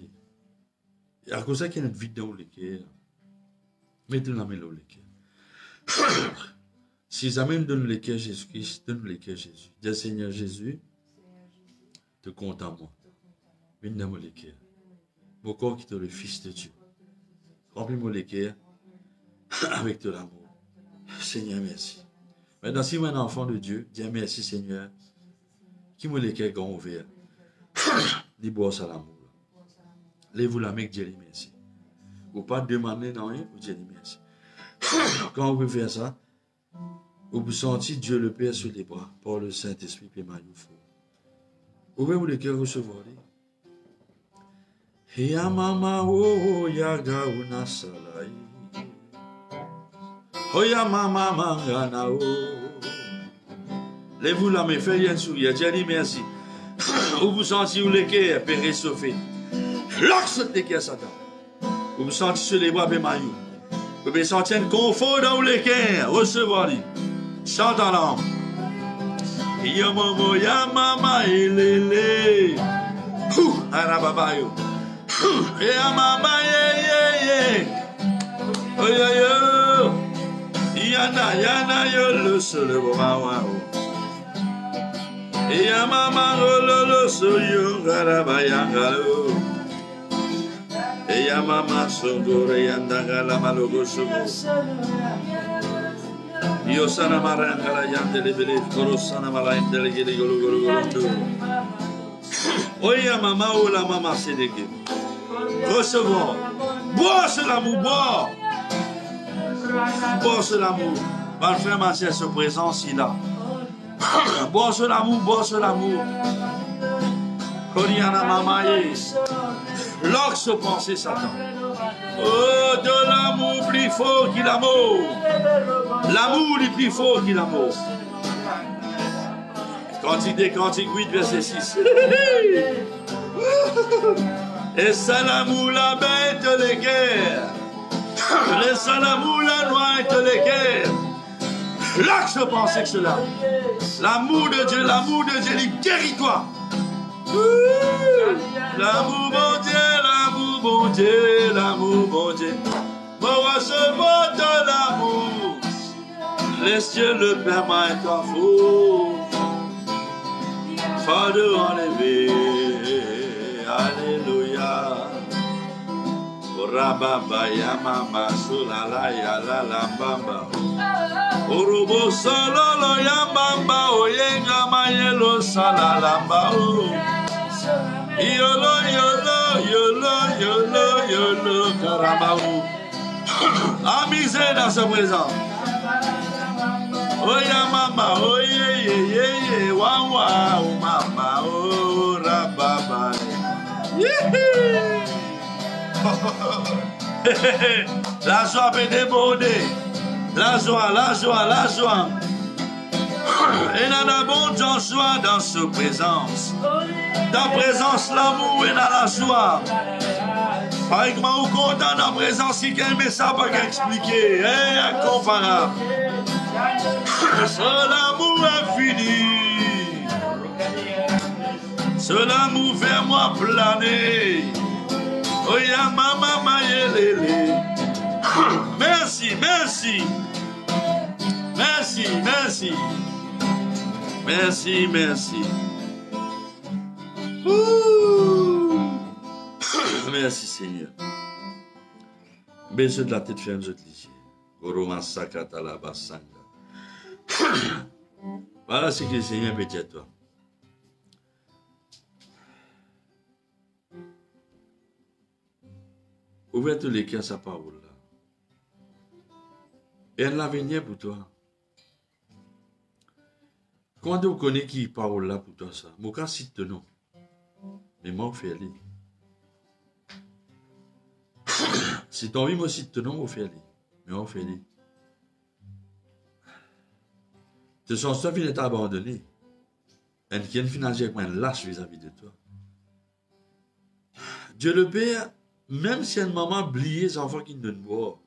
Speaker 3: Et à cause de ça qu'il y a une vie dans les cœurs, mettez la main dans les cœurs. Si jamais me donne le cœur Jésus-Christ, donne le cœur Jésus. Dis Seigneur Jésus, te compte en moi. Viens dans mon cœur. Mon corps qui est le Fils de Dieu. Remplis-moi le cœur avec de l'amour. Seigneur, merci. Maintenant, si moi un enfant de Dieu, dis merci Seigneur. Qui me le cœur grand ouvert. Dis-moi ça l'amour. Lève-vous la main, Dieu merci. Ou pas demander non rien, vous Dieu merci. Quand on peut faire ça, on peut sentir Dieu le Père sur les bras par le Saint-Esprit et Mayoufo. Ouvrez-vous le cœur recevoir. Ya mama oh ya gauna salai. Oh ya mama mangana oh. Lève-vous la main, faites un sourire. Dieu dit merci. Vous vous sentez où le cœur peut réchauffer. Lorsque le cœur Satan. Vous vous sentez sur les bras de Mayou. Vous pouvez sentir un confort dans le cœur. Recevoir-lui. Chante en langue. Ya mama ya mama elele. Arababayo. Ya mama ye. Oh yo. Yana yo le sole bomawa. Ya mama lo soyo garabayangalo. Ya mama songore yandangala malogo sugo. Yo sana marangala yandele bele korosana marangele gele golo. Oya mama ou la mama sédégué. Recevons. Bois ce l'amour, bois. Bois ce l'amour. Mon frère, ma sœur, ce présent ici là. Bois ce l'amour, bois ce l'amour. Koriana mama yes. L'ox se pensait Satan. Oh, de l'amour plus fort qu'il l'amour. L'amour est plus fort qu'il l'amour. Cantique 8, verset 6. Et ça l'amour la bête les guerres. Et ça l'amour la noix les guerres. Là que je pensais que cela. L'amour de Dieu, il guérit toi. L'amour bon Dieu. Pour recevoir de l'amour. Laisse Dieu le permettre toi fou. Pas de enlever. Alléluia. rababa ya mama sulala ya la la bamba. Urubo sololo ya bamba oyenga mayelo salalamba o. Yolo yolo yolo yolo yolo karamba o. Amusez dans sa présence. Oh ya mama, oh ye ye ye ye, wa wa, oh mama, oh rababa. La joie peut déborder. La joie, la joie, la joie. Et dans l'abondance joie dans sa présence. Ta présence, l'amour et dans la joie. Par exemple, on content dans la présence, si quelqu'un ça pas expliquer, incomparable. Son amour infini, son amour fait moi planer. Oh ya mama mayelele. Merci, merci, merci, merci, merci, merci. Merci Seigneur. Baisse de la tête ferme, je te dis. Voilà ce que le Seigneur peut dire à toi. Ouvre tous les cœurs à sa parole là. Et elle l'avenir pour toi. Quand tu connais qui parole là pour toi ça, moi cite ton nom. Mais moi on fait aller. Si tu as envie moi cite ton nom, on fait aller. Mais on fait aller. Tu sens toi qui est abandonné. Et qui est financièrement lâche vis-à-vis de toi. Dieu le Père, même si une maman oublie les enfants qui ne donnent pas,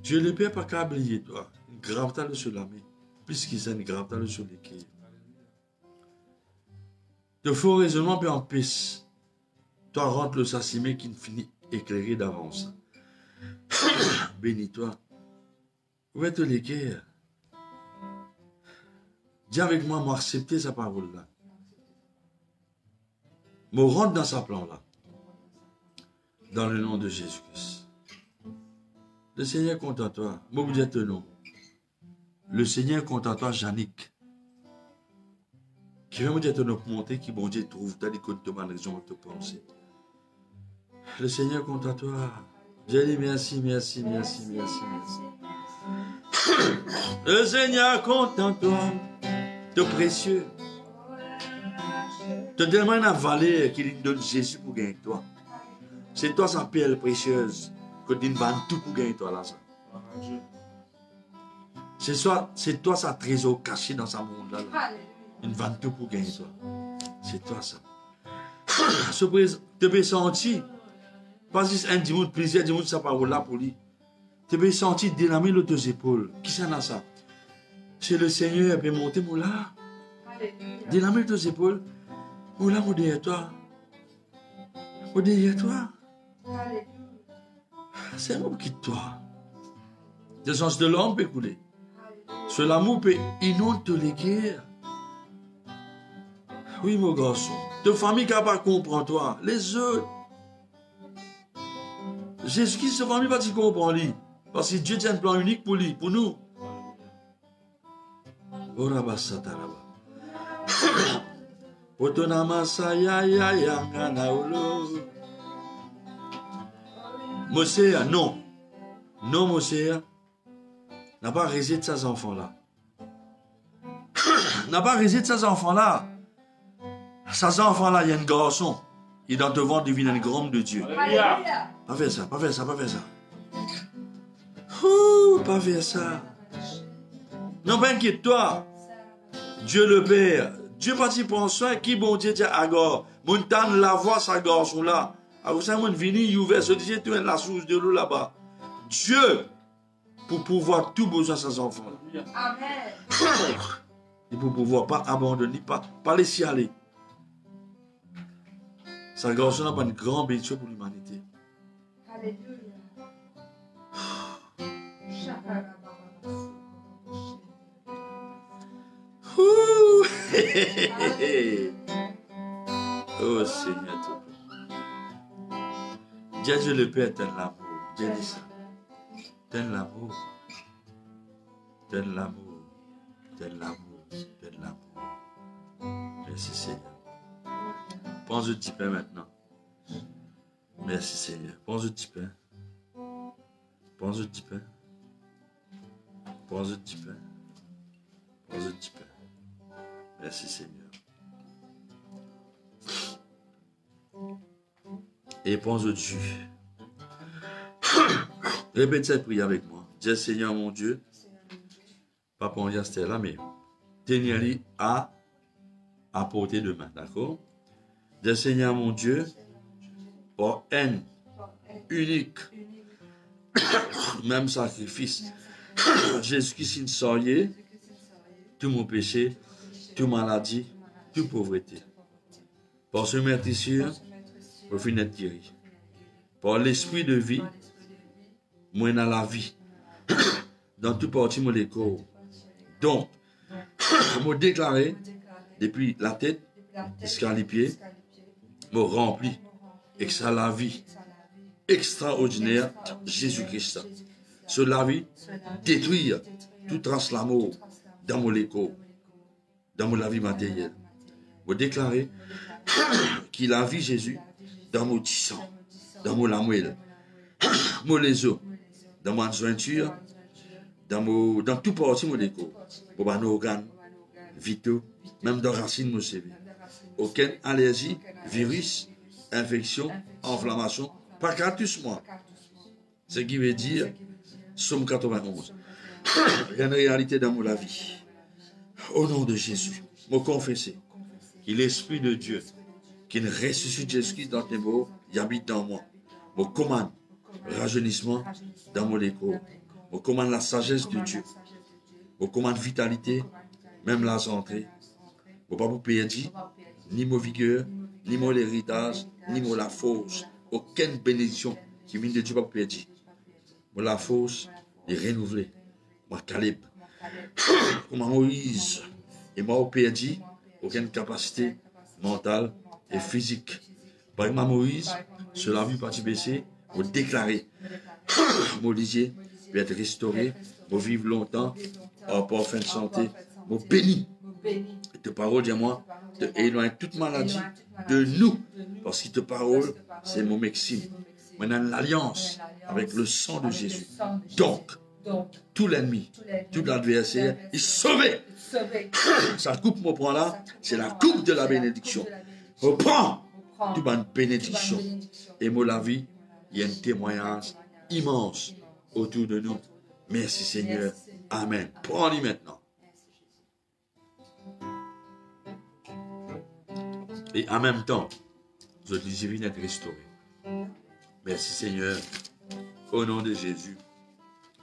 Speaker 3: Dieu le Père pas qu'à oublier toi. Une grave tale sur la main. Plus qu'il s'est une grave tale sur les quais. De faux raisonnements puis en pisse. Toi rentre le sassimé qui ne finit éclairé d'avance. Bénis-toi. Où est les guerres? Dis avec moi, moi accepter sa parole là. Me rentre dans sa plan là. Dans le nom de Jésus-Christ. Le Seigneur compte à toi. Moi vous dites non. Le Seigneur compte à toi, Jannick. Qui va me dire ton monter, qui bon Dieu trouve, t'as dit que tu as raison de te penser. Le Seigneur compte à toi. Je dis merci, merci, merci, merci, merci. Le Seigneur compte en toi. De précieux. Tu demandes à valer qu'il donne Jésus pour gagner toi. C'est toi sa perle précieuse que tu vends tout pour gagner toi là. C'est toi sa trésor caché dans sa monde là. Il vend tout pour gagner toi. C'est toi ça. Tu peux sentir. Pas juste un dimanche, plusieurs dimanches, ça parole là pour lui. Tu peux sentir dynamiser les deux épaules. Qui ça dans ça? C'est le Seigneur qui peut monter mon là. Dynamiser les deux épaules. Mon là, mon derrière toi. Mon derrière toi. C'est l'amour qui toi. Le sens de l'homme peut couler. Ce l'amour peut inonder les guerres. Oui, mon garçon. De famille qui n'a pas compris toi. Les autres. Jésus-Christ, de famille va te comprendre lui. Parce que Dieu tient un plan unique pour lui, pour nous. Orabasataraba. Otonama saya ya yangana olo. Moséa, non. Non, Moséa. N'a pas raisé de ses enfants-là. N'a pas raisé de ses enfants-là. Ses enfants-là, il y a un garçon. Il est dans le ventre divin, un grand homme de Dieu.
Speaker 2: Alléluia.
Speaker 3: Pas faire ça, pas faire ça, pas faire ça. Ouh, pas faire ça. Non, pas inquiète-toi. Dieu le Père. Dieu parti prendre soin. Qui bon Dieu dit à Gor. Montagne la voix sa garçon là. À vous savez, vini, il ouvert ce disait, tu es la source de l'eau là-bas. Dieu, pour pouvoir tout besoin de ses enfants.
Speaker 2: Amen.
Speaker 3: Et pour pouvoir pas abandonner, pas laisser aller. Sa garçon n'a pas une grande bénédiction pour l'humanité.
Speaker 2: Alléluia.
Speaker 3: Oh Seigneur, Dieu le Père, donne l'amour. Dieu dit ça. Donne l'amour. Donne l'amour. Donne l'amour. Donne l'amour. Merci Seigneur. Pense au petit pain maintenant. Merci Seigneur. Pense au petit pain. Pense au petit pain. Pense au petit pain. Pense au petit pain. Merci Seigneur. Et pense au Dieu. Répète cette prière avec moi. Dis Seigneur mon Dieu. Papa, on dit c'était là, mais tenez-les à portée de main. D'accord? Dis Seigneur mon Dieu. Pour haine unique. Même sacrifice. Jésus-Christ soyez tout mon péché, toute maladie, toute pauvreté. Pour ce meurtrissure, pour finir guéri. Pour l'esprit de vie, moi dans la vie. Dans tout parti mon corps. Donc, me déclarer depuis la tête jusqu'à les pieds, me rempli extra la vie extraordinaire Jésus-Christ. Sur la vie, détruire tout trace l'amour dans mon écho, dans la vie matérielle. Me déclarer qu'il a vu Jésus dans mon sang, dans mon lamouelle, mon les os, dans ma jointure, dans tout parti mon écho, pour mon organe, vitaux, même dans racine mon CV. Aucune allergie, virus, infection, inflammation, pas qu'à tous moi. Ce qui veut dire, Somme 91. Il y a une réalité dans mon vie. Au nom de Jésus, me confesser qu'il est l'Esprit de Dieu, qui ressuscite Jésus-Christ dans tes mots, il habite dans moi. Me commande rajeunissement dans mon écho. Me commande la sagesse de Dieu. Me commande vitalité, même la santé. Me pas pour perdre, ni mon vigueur, ni mon héritage, ni mon la force. Aucune bénédiction qui vient de Dieu pas pour perdre. Moi la force est renouvelée. Moi Caleb, comme Moïse, et moi perdu aucune capacité mentale et physique. Par exemple Moïse, sur la vie partie baissée, pour déclarer, mon lisier peut être restauré, pour vivre longtemps, en parfaite santé, pour béni. Tes paroles, dis-moi, de éloigner toute maladie de nous, parce que tes paroles, c'est mon maxime. Maintenant, l'alliance avec le sang de Jésus. Donc, tout l'ennemi, tout l'adversaire est sauvé. Sa coupe, mon prend là, c'est la coupe de la bénédiction. Reprends toute une bénédiction. Et moi, la vie, il y a un témoignage immense autour de nous. Merci Seigneur. Amen. Prends-le maintenant. Et en même temps, je désire être restauré. Merci Seigneur. Au nom de Jésus.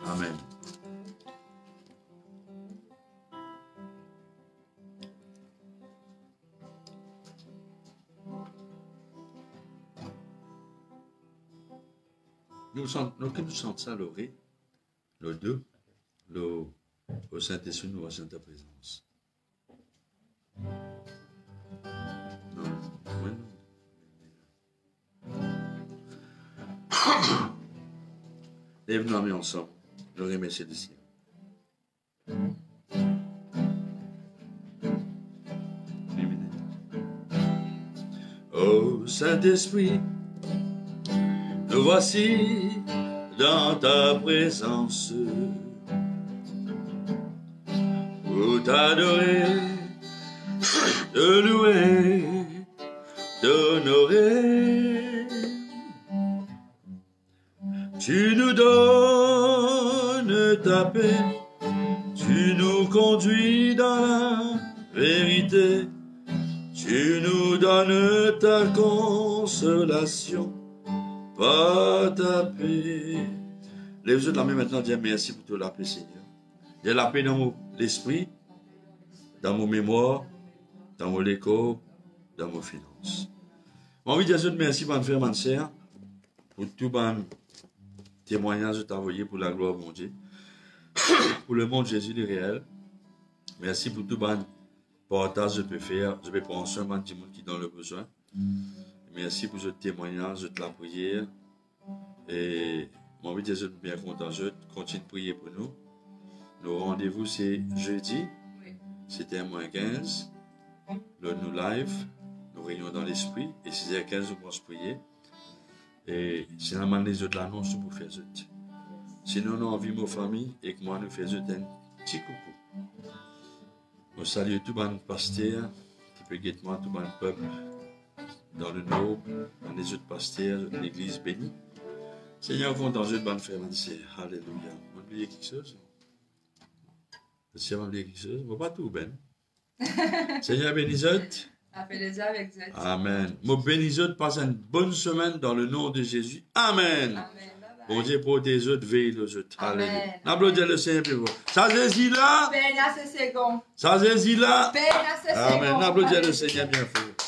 Speaker 3: Amen. Nous sentons ça, l'orée, le deux, au Saint-Esprit, nous ressentons ta présence. Lève-nous amis ensemble. Nous remercions le Seigneur. Oh Saint-Esprit, nous voici dans ta présence pour t'adorer, te louer, t'honorer. Tu nous donnes ta paix, tu nous conduis dans la vérité, tu nous donnes ta consolation par ta paix. Lève-vous de la main maintenant, dis merci pour toute la paix, Seigneur. Il y a la paix dans mon esprit, dans mon mémoire, dans mon écho, dans mon finances. J'ai envie de dire merci, mon frère, ma soeur, pour tout mon témoignage de t'envoyer pour la gloire de mon Dieu, pour le monde Jésus le réel. Merci pour tout mon partage que je peux faire. Je vais prendre soin de monde qui est dans le besoin. Merci pour ce témoignage de la prière. Et moi, je suis bien content. Je continue de prier pour nous. Nos rendez-vous, c'est jeudi. C'était à -15. Là, nous live. Nous réunions dans l'esprit. Et 6h15, nous pensons prier. Et c'est la manière les autres l'annonce pour faire ça. Sinon, nous envie nos familles et que moi, nous faisons un petit coucou. Je salue tout le pasteur qui peut guetter moi, tout le peuple dans le Nord, dans les autres pasteurs, l'église bénie. Seigneur, content de bonne frère, bonne sœur. Alléluia. Vous oubliez quelque chose? Si vous oubliez quelque chose, vous pas tout, Ben. Seigneur, bénisot. Amen. Mon bénisot passe une bonne semaine dans le nom de Jésus. Amen. Amen. Bon Dieu, pour tes autres, veille les autres. Alléluia. Applaudissez le Seigneur pour vous. Ça c'est là. Ça c'est là. Amen. Applaudissez le Seigneur bien fort.